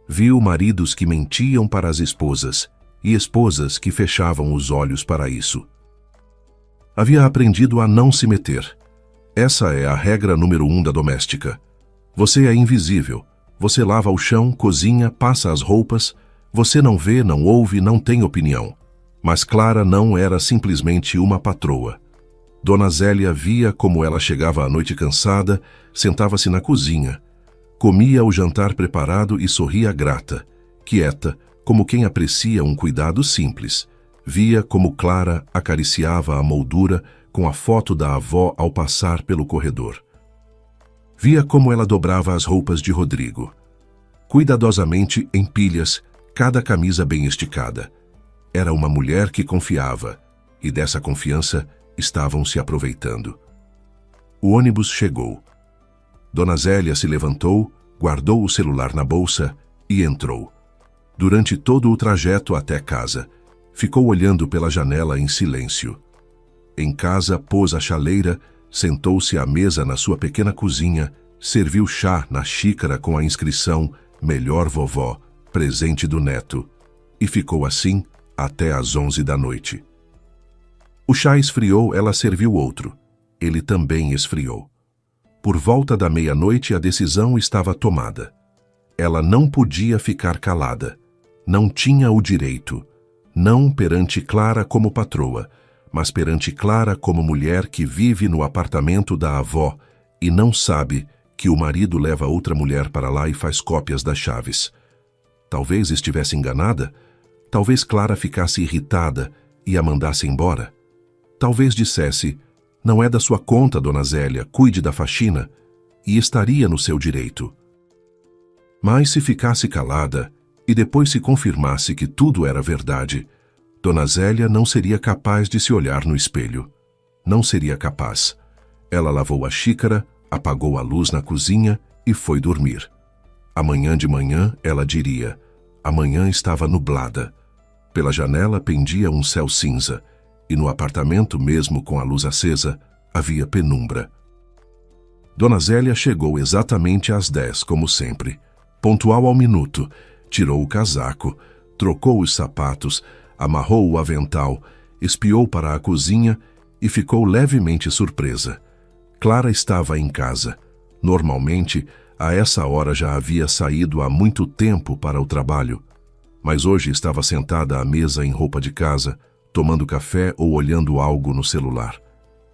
S1: Viu maridos que mentiam para as esposas e esposas que fechavam os olhos para isso. Havia aprendido a não se meter. Essa é a regra número 1 da doméstica. Você é invisível. Você lava o chão, cozinha, passa as roupas. Você não vê, não ouve, não tem opinião. Mas Clara não era simplesmente uma patroa. Dona Zélia via como ela chegava à noite cansada, sentava-se na cozinha, comia o jantar preparado e sorria grata, quieta, como quem aprecia um cuidado simples. Via como Clara acariciava a moldura com a foto da avó ao passar pelo corredor. Via como ela dobrava as roupas de Rodrigo. Cuidadosamente em pilhas, cada camisa bem esticada. Era uma mulher que confiava, e dessa confiança estavam se aproveitando. O ônibus chegou. Dona Zélia se levantou, guardou o celular na bolsa e entrou. Durante todo o trajeto até casa, ficou olhando pela janela em silêncio. Em casa, pôs a chaleira, sentou-se à mesa na sua pequena cozinha, serviu chá na xícara com a inscrição "Melhor vovó, presente do neto", e ficou assim até às 11 da noite. O chá esfriou, ela serviu outro. Ele também esfriou. Por volta da meia-noite, a decisão estava tomada. Ela não podia ficar calada. Não tinha o direito. Não perante Clara como patroa, mas perante Clara como mulher que vive no apartamento da avó e não sabe que o marido leva outra mulher para lá e faz cópias das chaves. Talvez estivesse enganada. Talvez Clara ficasse irritada e a mandasse embora. Talvez dissesse: "Não é da sua conta, Dona Zélia, cuide da faxina", e estaria no seu direito. Mas se ficasse calada e depois se confirmasse que tudo era verdade, Dona Zélia não seria capaz de se olhar no espelho. Não seria capaz. Ela lavou a xícara, apagou a luz na cozinha e foi dormir. Amanhã de manhã, ela diria. A manhã estava nublada. Pela janela pendia um céu cinza, e no apartamento, mesmo com a luz acesa, havia penumbra. Dona Zélia chegou exatamente às 10, como sempre. Pontual ao minuto, tirou o casaco, trocou os sapatos, amarrou o avental, espiou para a cozinha e ficou levemente surpresa. Clara estava em casa. Normalmente, a essa hora já havia saído há muito tempo para o trabalho, mas hoje estava sentada à mesa em roupa de casa, tomando café ou olhando algo no celular.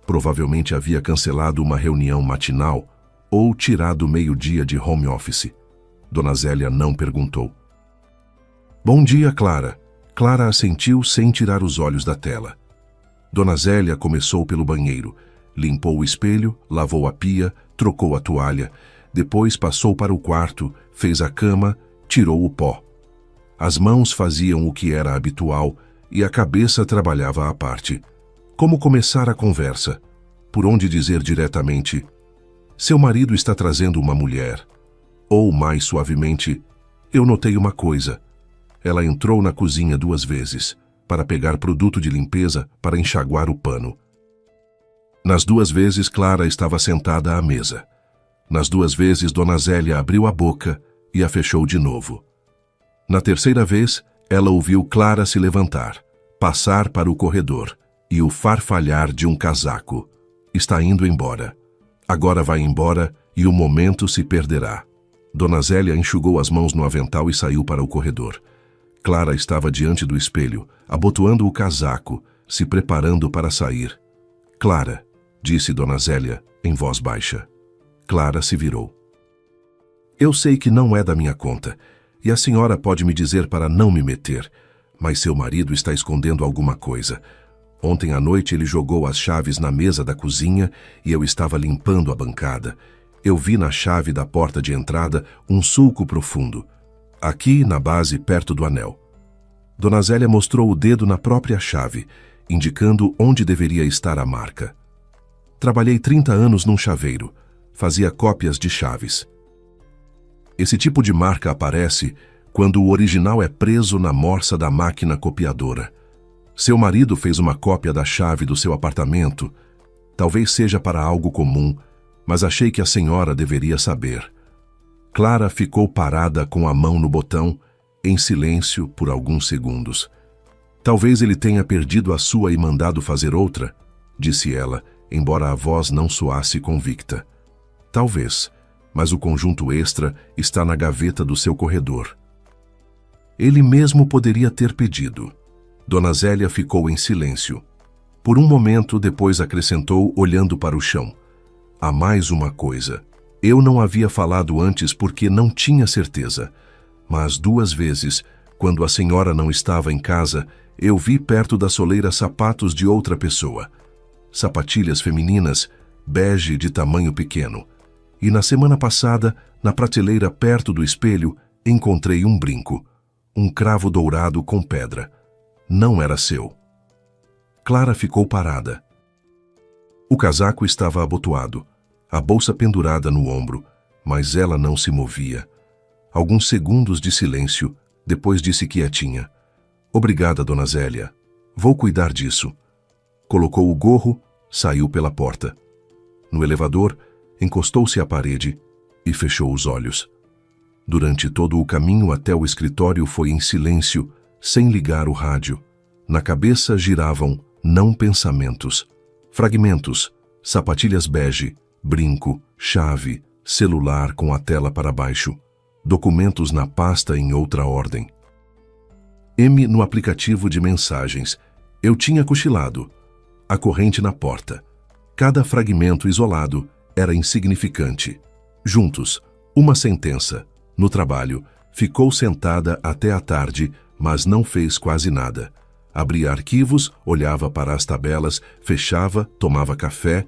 S1: Provavelmente havia cancelado uma reunião matinal ou tirado meio-dia de home office. Dona Zélia não perguntou. Bom dia, Clara. Clara assentiu sem tirar os olhos da tela. Dona Zélia começou pelo banheiro, limpou o espelho, lavou a pia, trocou a toalha, depois passou para o quarto, fez a cama, tirou o pó. As mãos faziam o que era habitual e a cabeça trabalhava à parte. Como começar a conversa? Por onde dizer diretamente: seu marido está trazendo uma mulher. Ou, mais suavemente: eu notei uma coisa. Ela entrou na cozinha 2 vezes, para pegar produto de limpeza para enxaguar o pano. Nas 2 vezes, Clara estava sentada à mesa. Nas 2 vezes, Dona Zélia abriu a boca e a fechou de novo. Na terceira vez, ela ouviu Clara se levantar, passar para o corredor e o farfalhar de um casaco. Está indo embora. Agora vai embora e o momento se perderá. Dona Zélia enxugou as mãos no avental e saiu para o corredor. Clara estava diante do espelho, abotoando o casaco, se preparando para sair. Clara, disse Dona Zélia, em voz baixa. Clara se virou. Eu sei que não é da minha conta, e a senhora pode me dizer para não me meter, mas seu marido está escondendo alguma coisa. Ontem à noite ele jogou as chaves na mesa da cozinha e eu estava limpando a bancada. Eu vi na chave da porta de entrada um sulco profundo, aqui na base perto do anel. Dona Zélia mostrou o dedo na própria chave, indicando onde deveria estar a marca. Trabalhei 30 anos num chaveiro. Fazia cópias de chaves. Esse tipo de marca aparece quando o original é preso na morsa da máquina copiadora. Seu marido fez uma cópia da chave do seu apartamento. Talvez seja para algo comum, mas achei que a senhora deveria saber. Clara ficou parada com a mão no botão, em silêncio por alguns segundos. Talvez ele tenha perdido a sua e mandado fazer outra, disse ela, embora a voz não soasse convicta. Talvez, mas o conjunto extra está na gaveta do seu corredor. Ele mesmo poderia ter pedido. Dona Zélia ficou em silêncio. Por um momento, depois acrescentou, olhando para o chão. Há mais uma coisa. Eu não havia falado antes porque não tinha certeza. Mas 2 vezes, quando a senhora não estava em casa, eu vi perto da soleira sapatos de outra pessoa. Sapatilhas femininas, bege de tamanho pequeno. E na semana passada, na prateleira perto do espelho, encontrei um brinco, um cravo dourado com pedra. Não era seu. Clara ficou parada. O casaco estava abotoado, a bolsa pendurada no ombro, mas ela não se movia. Alguns segundos de silêncio, depois disse quietinha. Obrigada, Dona Zélia. Vou cuidar disso. Colocou o gorro, saiu pela porta. No elevador, encostou-se à parede e fechou os olhos. Durante todo o caminho até o escritório foi em silêncio, sem ligar o rádio. Na cabeça giravam não pensamentos, fragmentos, sapatilhas bege, brinco, chave, celular com a tela para baixo, documentos na pasta em outra ordem. M no aplicativo de mensagens. Eu tinha cochilado. A corrente na porta. Cada fragmento isolado era insignificante. Juntos, uma sentença. No trabalho, ficou sentada até a tarde, mas não fez quase nada. Abria arquivos, olhava para as tabelas, fechava, tomava café,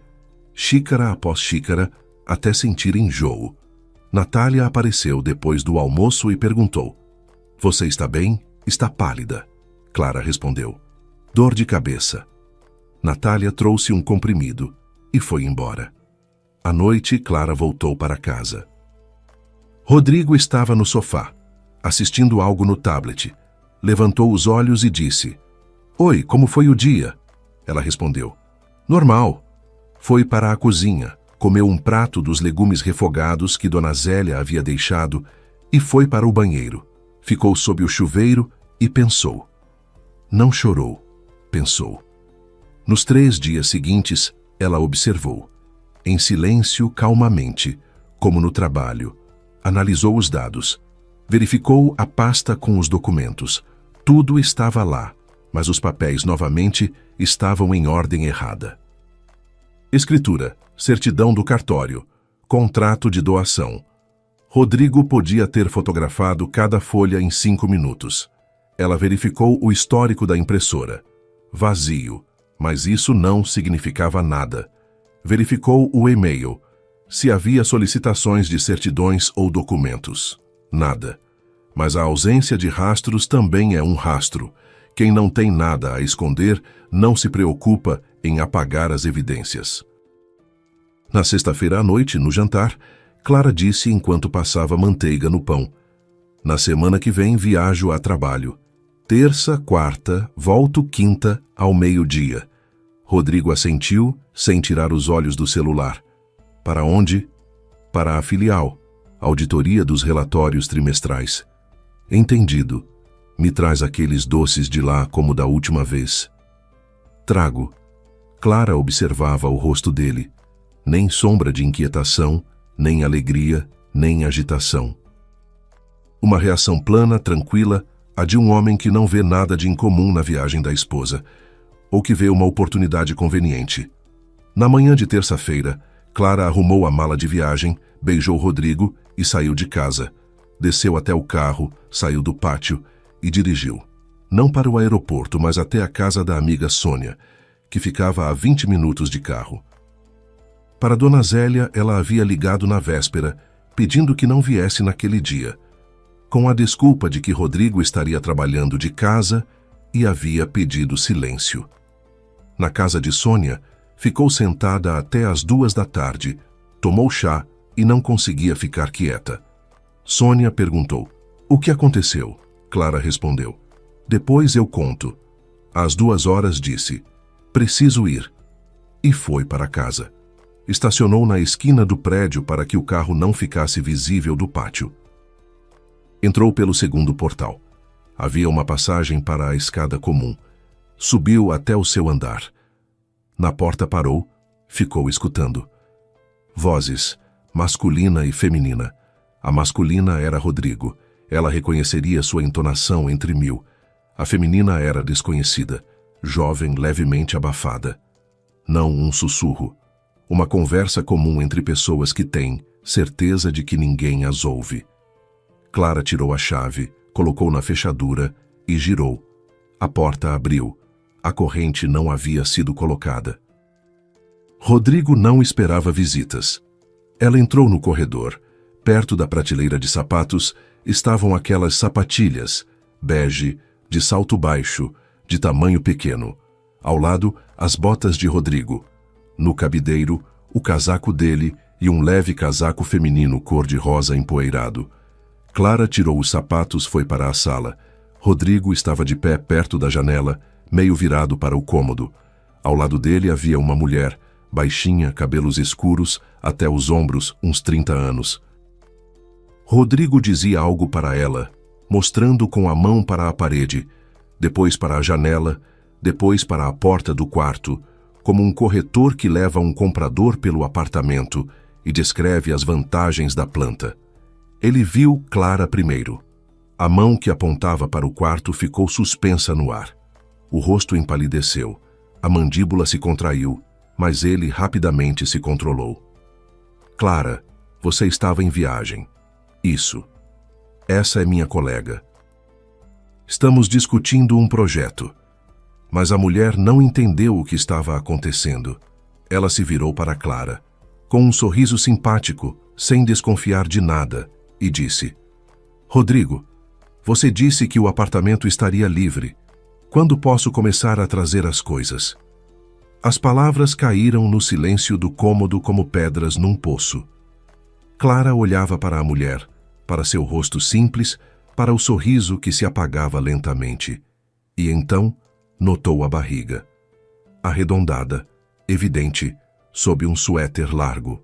S1: xícara após xícara, até sentir enjoo. Natália apareceu depois do almoço e perguntou: Você está bem? Está pálida. Clara respondeu: Dor de cabeça. Natália trouxe um comprimido e foi embora. À noite, Clara voltou para casa. Rodrigo estava no sofá, assistindo algo no tablet. Levantou os olhos e disse: "Oi, como foi o dia?" Ela respondeu: "Normal." Foi para a cozinha, comeu um prato dos legumes refogados que Dona Zélia havia deixado e foi para o banheiro. Ficou sob o chuveiro e pensou. Não chorou, pensou. Nos 3 dias seguintes, ela observou, em silêncio, calmamente, como no trabalho. Analisou os dados. Verificou a pasta com os documentos. Tudo estava lá, mas os papéis novamente estavam em ordem errada. Escritura, certidão do cartório, contrato de doação. Rodrigo podia ter fotografado cada folha em 5 minutos. Ela verificou o histórico da impressora. Vazio, mas isso não significava nada. Verificou o e-mail, se havia solicitações de certidões ou documentos. Nada. Mas a ausência de rastros também é um rastro. Quem não tem nada a esconder não se preocupa em apagar as evidências. Na sexta-feira à noite, no jantar, Clara disse enquanto passava manteiga no pão: "Na semana que vem viajo a trabalho. Terça, quarta, volto quinta ao meio-dia." Rodrigo assentiu, sem tirar os olhos do celular. Para onde? Para a filial. Auditoria dos relatórios trimestrais. Entendido. Me traz aqueles doces de lá como da última vez. Trago. Clara observava o rosto dele. Nem sombra de inquietação, nem alegria, nem agitação. Uma reação plana, tranquila, a de um homem que não vê nada de incomum na viagem da esposa, ou que vê uma oportunidade conveniente. Na manhã de terça-feira, Clara arrumou a mala de viagem, beijou Rodrigo e saiu de casa. Desceu até o carro, saiu do pátio e dirigiu. Não para o aeroporto, mas até a casa da amiga Sônia, que ficava a 20 minutos de carro. Para Dona Zélia, ela havia ligado na véspera, pedindo que não viesse naquele dia, com a desculpa de que Rodrigo estaria trabalhando de casa e havia pedido silêncio. Na casa de Sônia, ficou sentada até às 2 da tarde, tomou chá e não conseguia ficar quieta. Sônia perguntou: "O que aconteceu?" Clara respondeu: "Depois eu conto." Às 2 horas disse: "Preciso ir." E foi para casa. Estacionou na esquina do prédio para que o carro não ficasse visível do pátio. Entrou pelo segundo portal. Havia uma passagem para a escada comum. Subiu até o seu andar. Na porta parou, ficou escutando. Vozes, masculina e feminina. A masculina era Rodrigo. Ela reconheceria sua entonação entre 1000. A feminina era desconhecida, jovem, levemente abafada. Não um sussurro. Uma conversa comum entre pessoas que têm certeza de que ninguém as ouve. Clara tirou a chave, colocou na fechadura e girou. A porta abriu. A corrente não havia sido colocada. Rodrigo não esperava visitas. Ela entrou no corredor. Perto da prateleira de sapatos estavam aquelas sapatilhas, bege, de salto baixo, de tamanho pequeno. Ao lado, as botas de Rodrigo. No cabideiro, o casaco dele e um leve casaco feminino cor-de-rosa empoeirado. Clara tirou os sapatos, foi para a sala. Rodrigo estava de pé perto da janela, meio virado para o cômodo. Ao lado dele havia uma mulher, baixinha, cabelos escuros, até os ombros, uns 30 anos. Rodrigo dizia algo para ela, mostrando com a mão para a parede, depois para a janela, depois para a porta do quarto, como um corretor que leva um comprador pelo apartamento e descreve as vantagens da planta. Ele viu Clara primeiro. A mão que apontava para o quarto ficou suspensa no ar. O rosto empalideceu, a mandíbula se contraiu, mas ele rapidamente se controlou. "Clara, você estava em viagem." "Isso. Essa é minha colega. Estamos discutindo um projeto." Mas a mulher não entendeu o que estava acontecendo. Ela se virou para Clara, com um sorriso simpático, sem desconfiar de nada, e disse: "Rodrigo, você disse que o apartamento estaria livre. Quando posso começar a trazer as coisas?" As palavras caíram no silêncio do cômodo como pedras num poço. Clara olhava para a mulher, para seu rosto simples, para o sorriso que se apagava lentamente. E então notou a barriga, arredondada, evidente, sob um suéter largo.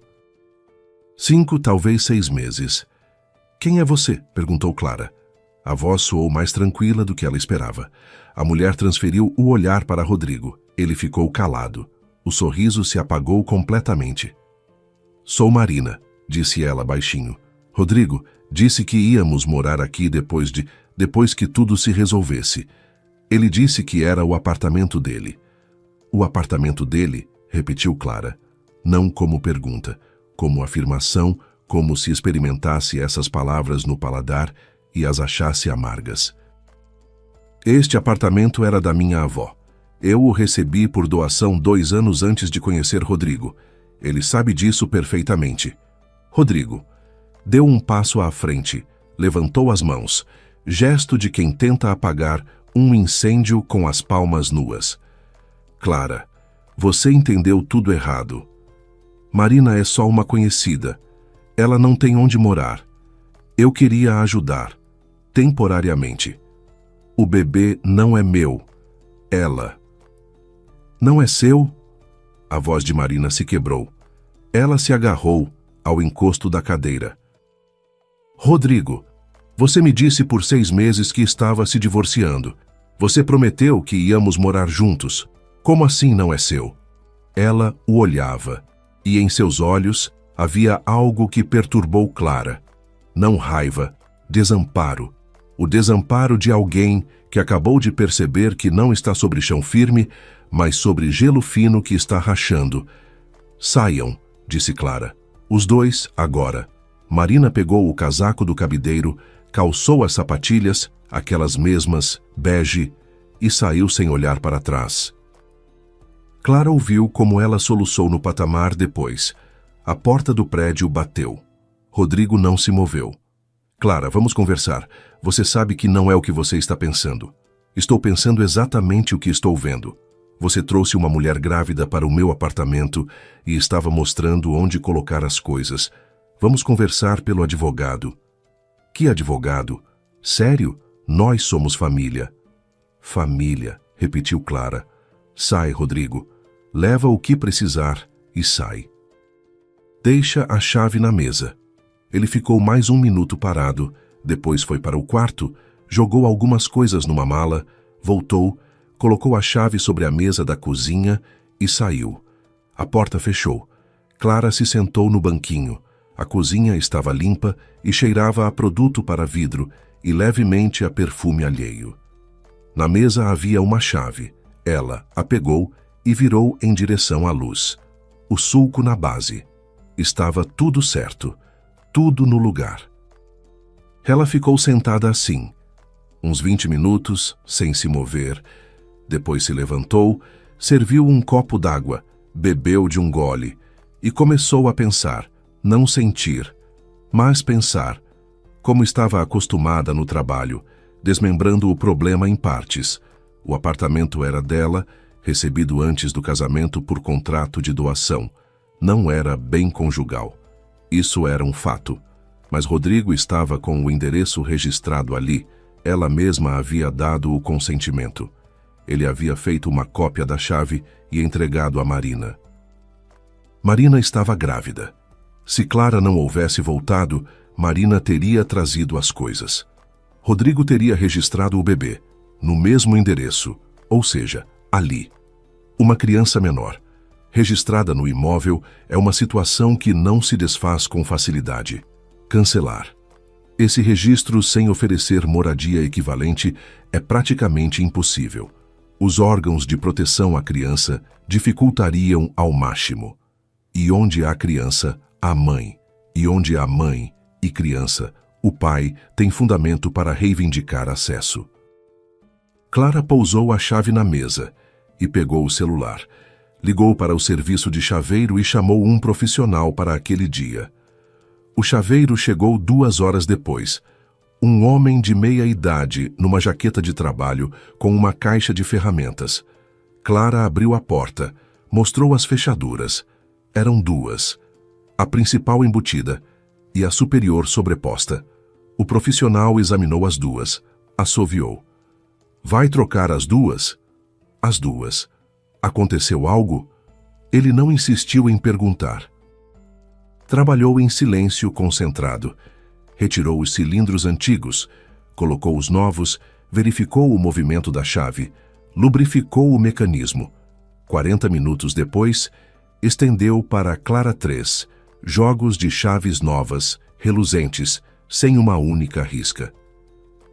S1: 5, talvez 6 meses. Quem é você? Perguntou Clara. A voz soou mais tranquila do que ela esperava. A mulher transferiu o olhar para Rodrigo. Ele ficou calado. O sorriso se apagou completamente. Sou Marina, disse ela baixinho. Rodrigo disse que íamos morar aqui depois que tudo se resolvesse. Ele disse que era o apartamento dele. O apartamento dele? Repetiu Clara. Não como pergunta, como afirmação, como se experimentasse essas palavras no paladar e as achasse amargas. Este apartamento era da minha avó. Eu o recebi por doação 2 anos antes de conhecer Rodrigo. Ele sabe disso perfeitamente. Rodrigo deu um passo à frente, levantou as mãos, gesto de quem tenta apagar um incêndio com as palmas nuas. Clara, você entendeu tudo errado. Marina é só uma conhecida. Ela não tem onde morar. Eu queria ajudar, temporariamente. O bebê não é meu. Ela. Não é seu? A voz de Marina se quebrou. Ela se agarrou ao encosto da cadeira. Rodrigo, você me disse por 6 meses que estava se divorciando. Você prometeu que íamos morar juntos. Como assim não é seu? Ela o olhava, e em seus olhos havia algo que perturbou Clara. Não raiva, desamparo. O desamparo de alguém que acabou de perceber que não está sobre chão firme, mas sobre gelo fino que está rachando. Saiam, disse Clara. Os dois, agora. Marina pegou o casaco do cabideiro, calçou as sapatilhas, aquelas mesmas, bege, e saiu sem olhar para trás. Clara ouviu como ela soluçou no patamar depois. A porta do prédio bateu. Rodrigo não se moveu. Clara, vamos conversar. Você sabe que não é o que você está pensando. Estou pensando exatamente o que estou vendo. Você trouxe uma mulher grávida para o meu apartamento e estava mostrando onde colocar as coisas. Vamos conversar pelo advogado. Que advogado? Sério? Nós somos família. Família, repetiu Clara. Sai, Rodrigo. Leva o que precisar e sai. Deixa a chave na mesa. Ele ficou mais 1 minuto parado, depois foi para o quarto, jogou algumas coisas numa mala, voltou, colocou a chave sobre a mesa da cozinha e saiu. A porta fechou. Clara se sentou no banquinho. A cozinha estava limpa e cheirava a produto para vidro e levemente a perfume alheio. Na mesa havia uma chave. Ela a pegou e virou em direção à luz. O sulco na base. Estava tudo certo. Tudo no lugar. Ela ficou sentada assim, uns 20 minutos, sem se mover. Depois se levantou, serviu um copo d'água, bebeu de um gole e começou a pensar, não sentir, mas pensar, como estava acostumada no trabalho, desmembrando o problema em partes. O apartamento era dela, recebido antes do casamento por contrato de doação. Não era bem conjugal. Isso era um fato. Mas Rodrigo estava com o endereço registrado ali. Ela mesma havia dado o consentimento. Ele havia feito uma cópia da chave e entregado a Marina. Marina estava grávida. Se Clara não houvesse voltado, Marina teria trazido as coisas. Rodrigo teria registrado o bebê, no mesmo endereço, ou seja, ali. Uma criança menor, registrada no imóvel, é uma situação que não se desfaz com facilidade. Cancelar. Esse registro sem oferecer moradia equivalente é praticamente impossível. Os órgãos de proteção à criança dificultariam ao máximo. E onde há criança, há mãe. E onde há mãe e criança, o pai tem fundamento para reivindicar acesso. Clara pousou a chave na mesa e pegou o celular. Ligou para o serviço de chaveiro e chamou um profissional para aquele dia. O chaveiro chegou 2 horas depois. Um homem de meia idade, numa jaqueta de trabalho, com uma caixa de ferramentas. Clara abriu a porta, mostrou as fechaduras. Eram 2. A principal embutida e a superior sobreposta. O profissional examinou as duas, assoviou. Vai trocar as duas? As duas. Aconteceu algo? Ele não insistiu em perguntar. Trabalhou em silêncio concentrado. Retirou os cilindros antigos, colocou os novos, verificou o movimento da chave, lubrificou o mecanismo. 40 minutos depois, estendeu para Clara 3, jogos de chaves novas, reluzentes, sem uma única risca.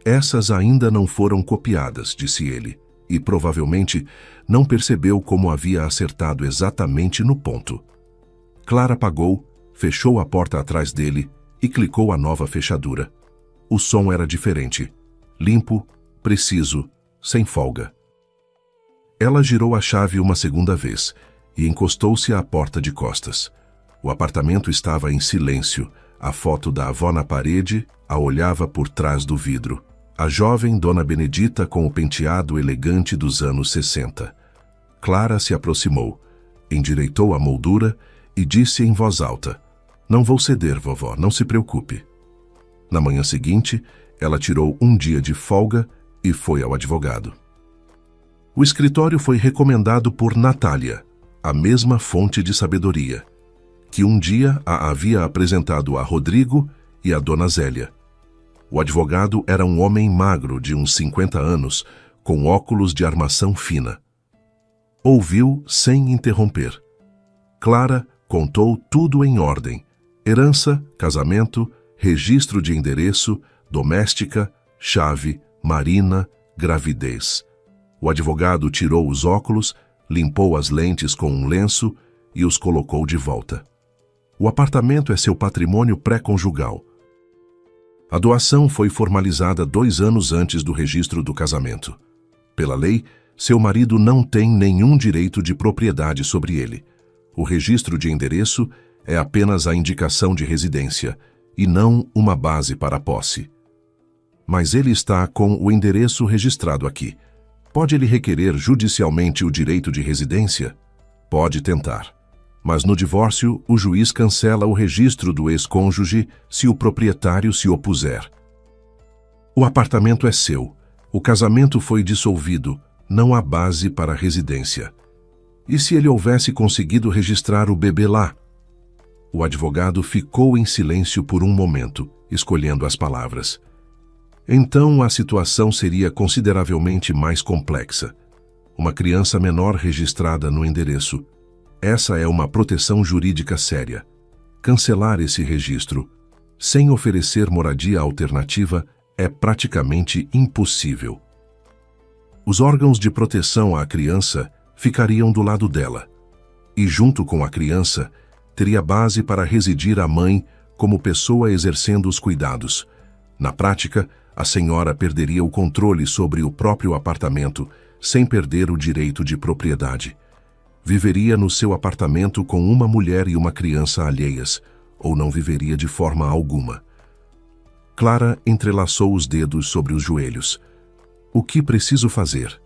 S1: Essas ainda não foram copiadas, disse ele, e provavelmente não percebeu como havia acertado exatamente no ponto. Clara apagou, fechou a porta atrás dele e clicou a nova fechadura. O som era diferente, limpo, preciso, sem folga. Ela girou a chave uma segunda vez e encostou-se à porta de costas. O apartamento estava em silêncio. A foto da avó na parede a olhava por trás do vidro. A jovem Dona Benedita com o penteado elegante dos anos 60. Clara se aproximou, endireitou a moldura e disse em voz alta: "Não vou ceder, vovó, não se preocupe." Na manhã seguinte, ela tirou um dia de folga e foi ao advogado. O escritório foi recomendado por Natália, a mesma fonte de sabedoria, que um dia a havia apresentado a Rodrigo e a Dona Zélia. O advogado era um homem magro de uns 50 anos, com óculos de armação fina. Ouviu sem interromper. Clara contou tudo em ordem: herança, casamento, registro de endereço, doméstica, chave, Marina, gravidez. O advogado tirou os óculos, limpou as lentes com um lenço e os colocou de volta. O apartamento é seu patrimônio pré-conjugal. A doação foi formalizada 2 anos antes do registro do casamento. Pela lei, seu marido não tem nenhum direito de propriedade sobre ele. O registro de endereço é apenas a indicação de residência e não uma base para a posse. Mas ele está com o endereço registrado aqui. Pode ele requerer judicialmente o direito de residência? Pode tentar. Mas no divórcio, o juiz cancela o registro do ex-cônjuge se o proprietário se opuser. O apartamento é seu. O casamento foi dissolvido. Não há base para a residência. E se ele houvesse conseguido registrar o bebê lá? O advogado ficou em silêncio por um momento, escolhendo as palavras. Então a situação seria consideravelmente mais complexa. Uma criança menor registrada no endereço. Essa é uma proteção jurídica séria. Cancelar esse registro, sem oferecer moradia alternativa, é praticamente impossível. Os órgãos de proteção à criança ficariam do lado dela, e junto com a criança, teria base para residir a mãe como pessoa exercendo os cuidados. Na prática, a senhora perderia o controle sobre o próprio apartamento, sem perder o direito de propriedade. Viveria no seu apartamento com uma mulher e uma criança alheias, ou não viveria de forma alguma. Clara entrelaçou os dedos sobre os joelhos. O que preciso fazer?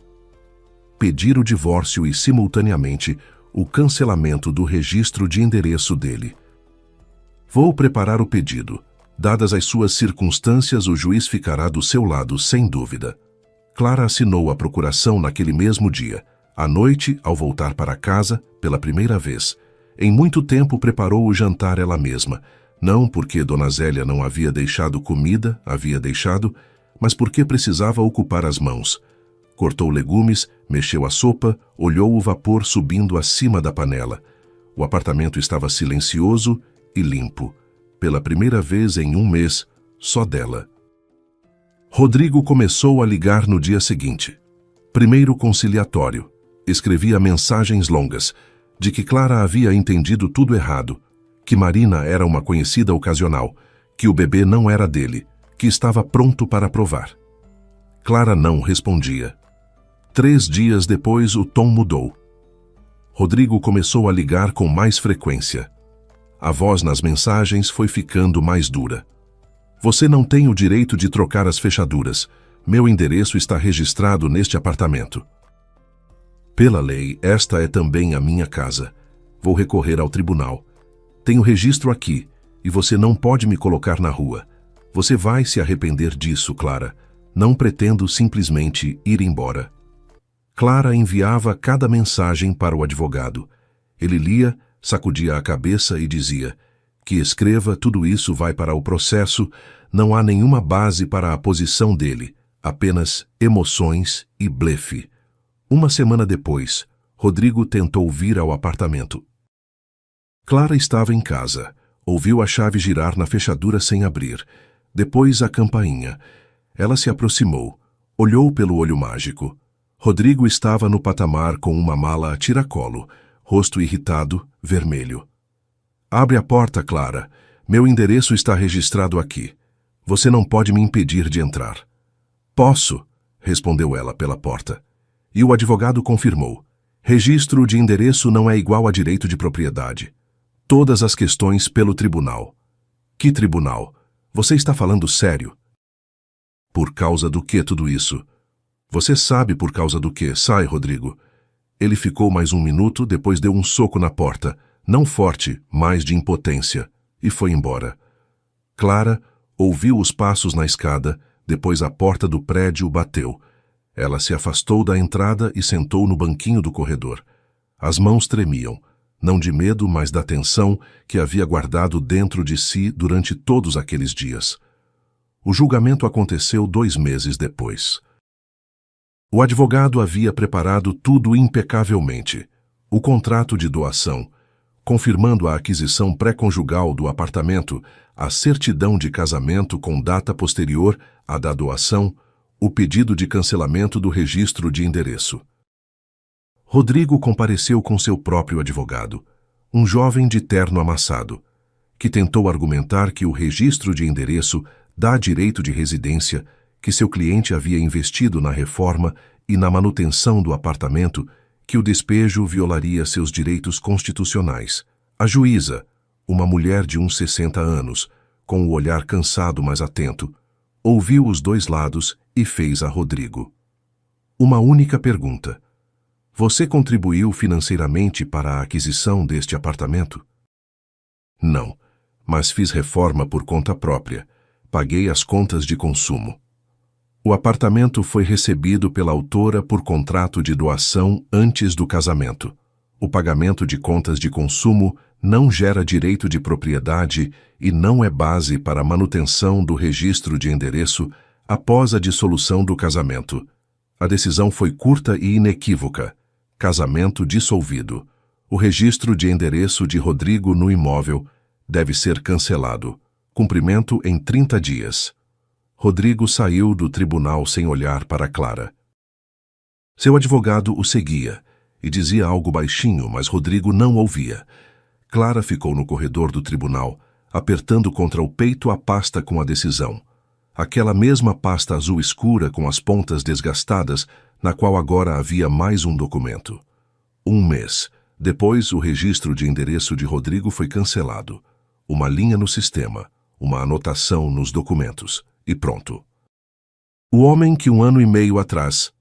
S1: Pedir o divórcio e, simultaneamente, o cancelamento do registro de endereço dele. Vou preparar o pedido. Dadas as suas circunstâncias, o juiz ficará do seu lado, sem dúvida. Clara assinou a procuração naquele mesmo dia. À noite, ao voltar para casa, pela primeira vez, em muito tempo preparou o jantar ela mesma, não porque Dona Zélia não havia deixado comida, mas porque precisava ocupar as mãos. Cortou legumes, mexeu a sopa, olhou o vapor subindo acima da panela. O apartamento estava silencioso e limpo. Pela primeira vez em um mês, só dela. Rodrigo começou a ligar no dia seguinte. Primeiro conciliatório. Escrevia mensagens longas, de que Clara havia entendido tudo errado, que Marina era uma conhecida ocasional, que o bebê não era dele, que estava pronto para provar. Clara não respondia. 3 dias depois, o tom mudou. Rodrigo começou a ligar com mais frequência. A voz nas mensagens foi ficando mais dura. Você não tem o direito de trocar as fechaduras. Meu endereço está registrado neste apartamento. Pela lei, esta é também a minha casa. Vou recorrer ao tribunal. Tenho registro aqui, e você não pode me colocar na rua. Você vai se arrepender disso, Clara. Não pretendo simplesmente ir embora. Clara enviava cada mensagem para o advogado. Ele lia, sacudia a cabeça e dizia: que escreva, tudo isso vai para o processo, não há nenhuma base para a posição dele, apenas emoções e blefe. Uma semana depois, Rodrigo tentou vir ao apartamento. Clara estava em casa. Ouviu a chave girar na fechadura sem abrir. Depois a campainha. Ela se aproximou. Olhou pelo olho mágico. Rodrigo estava no patamar com uma mala a tiracolo, rosto irritado, vermelho. Abre a porta, Clara. Meu endereço está registrado aqui. Você não pode me impedir de entrar. Posso, respondeu ela pela porta. E o advogado confirmou. Registro de endereço não é igual a direito de propriedade. Todas as questões pelo tribunal. Que tribunal? Você está falando sério? Por causa do que tudo isso? Você sabe por causa do que. Sai, Rodrigo. Ele ficou mais um minuto, depois deu um soco na porta, não forte, mas de impotência, e foi embora. Clara ouviu os passos na escada, depois a porta do prédio bateu. Ela se afastou da entrada e sentou no banquinho do corredor. As mãos tremiam, não de medo, mas da tensão que havia guardado dentro de si durante todos aqueles dias. O julgamento aconteceu 2 meses depois. O advogado havia preparado tudo impecavelmente. O contrato de doação, confirmando a aquisição pré-conjugal do apartamento, a certidão de casamento com data posterior à da doação, o pedido de cancelamento do registro de endereço. Rodrigo compareceu com seu próprio advogado, um jovem de terno amassado, que tentou argumentar que o registro de endereço dá direito de residência, que seu cliente havia investido na reforma e na manutenção do apartamento, que o despejo violaria seus direitos constitucionais. A juíza, uma mulher de uns 60 anos, com o olhar cansado mas atento, ouviu os 2 lados e fez a Rodrigo uma única pergunta. Você contribuiu financeiramente para a aquisição deste apartamento? Não, mas fiz reforma por conta própria. Paguei as contas de consumo. O apartamento foi recebido pela autora por contrato de doação antes do casamento. O pagamento de contas de consumo não gera direito de propriedade e não é base para a manutenção do registro de endereço após a dissolução do casamento. A decisão foi curta e inequívoca. Casamento dissolvido. O registro de endereço de Rodrigo no imóvel deve ser cancelado. Cumprimento em 30 dias. Rodrigo saiu do tribunal sem olhar para Clara. Seu advogado o seguia e dizia algo baixinho, mas Rodrigo não ouvia. Clara ficou no corredor do tribunal, apertando contra o peito a pasta com a decisão. Aquela mesma pasta azul escura com as pontas desgastadas, na qual agora havia mais um documento. 1 mês depois, o registro de endereço de Rodrigo foi cancelado. Uma linha no sistema, uma anotação nos documentos, e pronto. O homem que 1 ano e meio atrás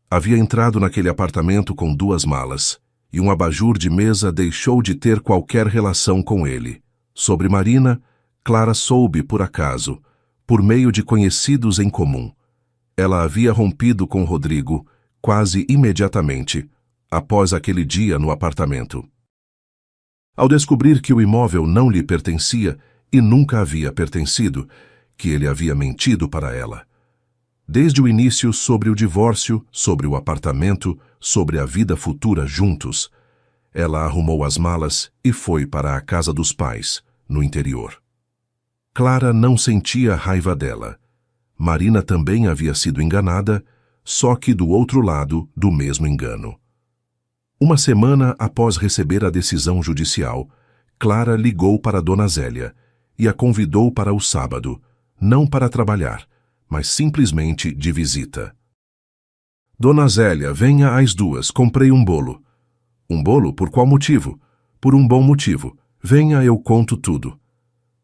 S1: havia entrado naquele apartamento com 2 malas e um abajur de mesa deixou de ter qualquer relação com ele. Sobre Marina, Clara soube por acaso, por meio de conhecidos em comum. Ela havia rompido com Rodrigo quase imediatamente, após aquele dia no apartamento. Ao descobrir que o imóvel não lhe pertencia e nunca havia pertencido, que ele havia mentido para ela. Desde o início, sobre o divórcio, sobre o apartamento, sobre a vida futura juntos, ela arrumou as malas e foi para a casa dos pais, no interior. Clara não sentia raiva dela. Marina também havia sido enganada, só que do outro lado do mesmo engano. Uma semana após receber a decisão judicial, Clara ligou para Dona Zélia e a convidou para o sábado, não para trabalhar, mas simplesmente de visita. Dona Zélia, venha às 2, comprei um bolo. Um bolo? Por qual motivo? Por um bom motivo. Venha, eu conto tudo.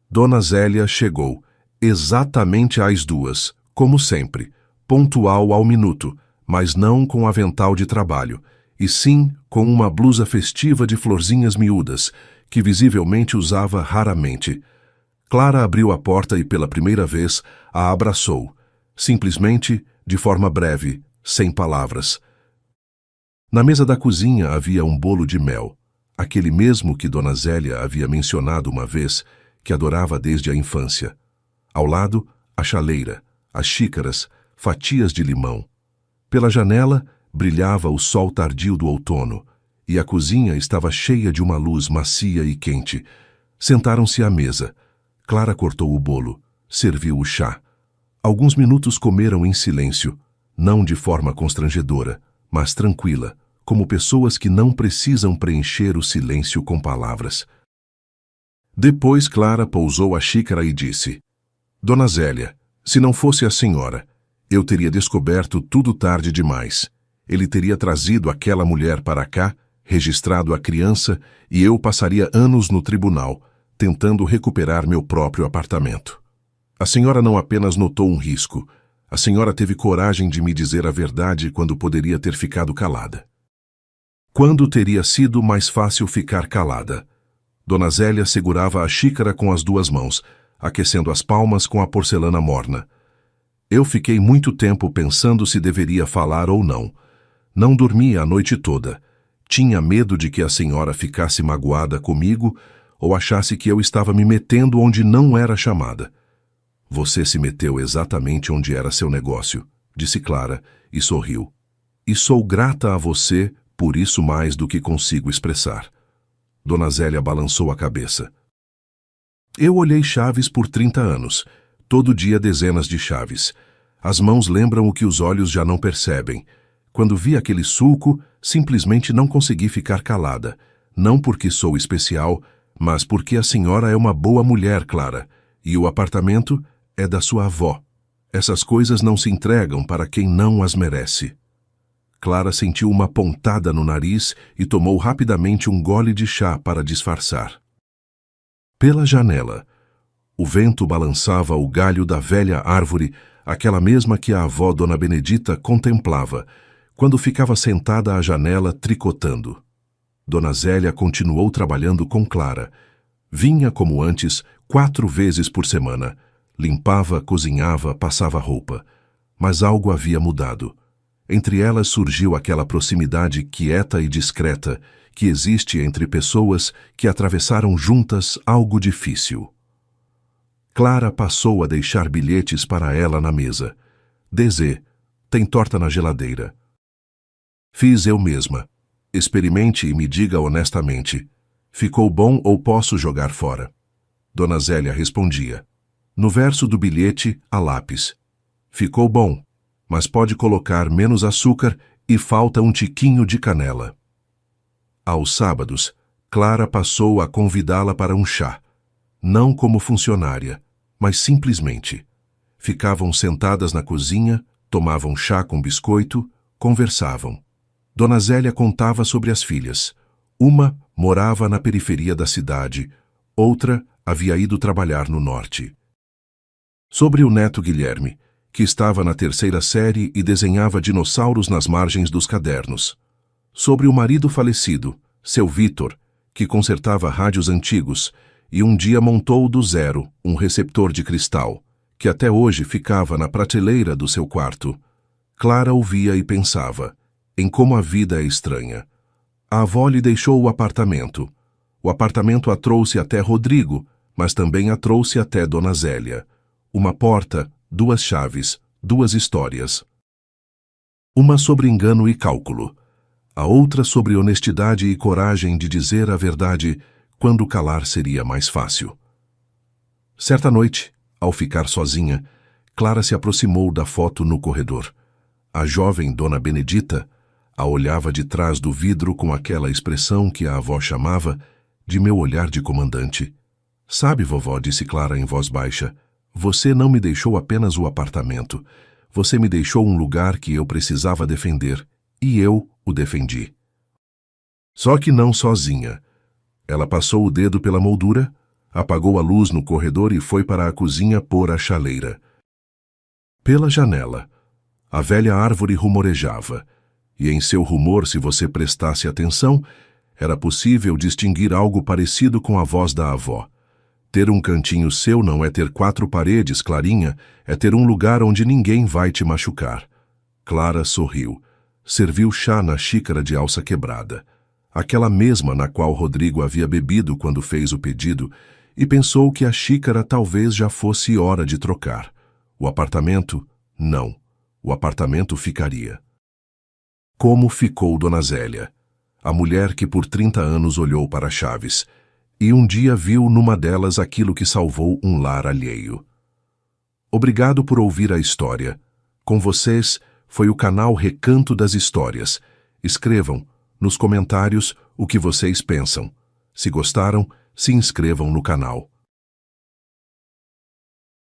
S1: Dona Zélia chegou, exatamente às 2, como sempre, pontual ao minuto, mas não com avental de trabalho, e sim com uma blusa festiva de florzinhas miúdas, que visivelmente usava raramente. Clara abriu a porta e pela primeira vez a abraçou, simplesmente, de forma breve, sem palavras. Na mesa da cozinha havia um bolo de mel, aquele mesmo que Dona Zélia havia mencionado uma vez, que adorava desde a infância. Ao lado, a chaleira, as xícaras, fatias de limão. Pela janela, brilhava o sol tardio do outono, e a cozinha estava cheia de uma luz macia e quente. Sentaram-se à mesa. Clara cortou o bolo, serviu o chá. Alguns minutos comeram em silêncio, não de forma constrangedora, mas tranquila, como pessoas que não precisam preencher o silêncio com palavras. Depois Clara pousou a xícara e disse: Dona Zélia, se não fosse a senhora, eu teria descoberto tudo tarde demais. Ele teria trazido aquela mulher para cá, registrado a criança, e eu passaria anos no tribunal, tentando recuperar meu próprio apartamento. A senhora não apenas notou um risco, a senhora teve coragem de me dizer a verdade quando poderia ter ficado calada. Quando teria sido mais fácil ficar calada? Dona Zélia segurava a xícara com as duas mãos, aquecendo as palmas com a porcelana morna. Eu fiquei muito tempo pensando se deveria falar ou não. Não dormia a noite toda. Tinha medo de que a senhora ficasse magoada comigo ou achasse que eu estava me metendo onde não era chamada. Você se meteu exatamente onde era seu negócio, disse Clara, e sorriu. E sou grata a você por isso mais do que consigo expressar. Dona Zélia balançou a cabeça. Eu olhei chaves por 30 anos, todo dia dezenas de chaves. As mãos lembram o que os olhos já não percebem. Quando vi aquele sulco, simplesmente não consegui ficar calada. Não porque sou especial, mas porque a senhora é uma boa mulher, Clara, e o apartamento é da sua avó. Essas coisas não se entregam para quem não as merece. Clara sentiu uma pontada no nariz e tomou rapidamente um gole de chá para disfarçar. Pela janela, o vento balançava o galho da velha árvore, aquela mesma que a avó Dona Benedita contemplava, quando ficava sentada à janela tricotando. Dona Zélia continuou trabalhando com Clara. Vinha, como antes, 4 vezes por semana. Limpava, cozinhava, passava roupa. Mas algo havia mudado. Entre elas surgiu aquela proximidade quieta e discreta que existe entre pessoas que atravessaram juntas algo difícil. Clara passou a deixar bilhetes para ela na mesa. Dezê, tem torta na geladeira. Fiz eu mesma. Experimente e me diga honestamente. Ficou bom ou posso jogar fora? Dona Zélia respondia. No verso do bilhete, a lápis. Ficou bom, mas pode colocar menos açúcar e falta um tiquinho de canela. Aos sábados, Clara passou a convidá-la para um chá. Não como funcionária, mas simplesmente. Ficavam sentadas na cozinha, tomavam chá com biscoito, conversavam. Dona Zélia contava sobre as filhas. Uma morava na periferia da cidade, outra havia ido trabalhar no norte. Sobre o neto Guilherme, que estava na 3ª série e desenhava dinossauros nas margens dos cadernos. Sobre o marido falecido, seu Vítor, que consertava rádios antigos e um dia montou do zero um receptor de cristal, que até hoje ficava na prateleira do seu quarto. Clara ouvia e pensava em como a vida é estranha. A avó lhe deixou o apartamento. O apartamento a trouxe até Rodrigo, mas também a trouxe até Dona Zélia. Uma porta, 2 chaves, 2 histórias. Uma sobre engano e cálculo. A outra sobre honestidade e coragem de dizer a verdade quando calar seria mais fácil. Certa noite, ao ficar sozinha, Clara se aproximou da foto no corredor. A jovem Dona Benedita a olhava de trás do vidro com aquela expressão que a avó chamava de meu olhar de comandante. Sabe, vovó, disse Clara em voz baixa, você não me deixou apenas o apartamento. Você me deixou um lugar que eu precisava defender, e eu o defendi. Só que não sozinha. Ela passou o dedo pela moldura, apagou a luz no corredor e foi para a cozinha pôr a chaleira. Pela janela, a velha árvore rumorejava, e em seu rumor, se você prestasse atenção, era possível distinguir algo parecido com a voz da avó. Ter um cantinho seu não é ter 4 paredes, Clarinha, é ter um lugar onde ninguém vai te machucar. Clara sorriu. Serviu chá na xícara de alça quebrada, aquela mesma na qual Rodrigo havia bebido quando fez o pedido, e pensou que a xícara talvez já fosse hora de trocar. O apartamento? Não. O apartamento ficaria. Como ficou Dona Zélia? A mulher que por 30 anos olhou para as chaves, e um dia viu numa delas aquilo que salvou um lar alheio. Obrigado por ouvir a história. Com vocês foi o canal Recanto das Histórias. Escrevam nos comentários o que vocês pensam. Se gostaram, se inscrevam no canal.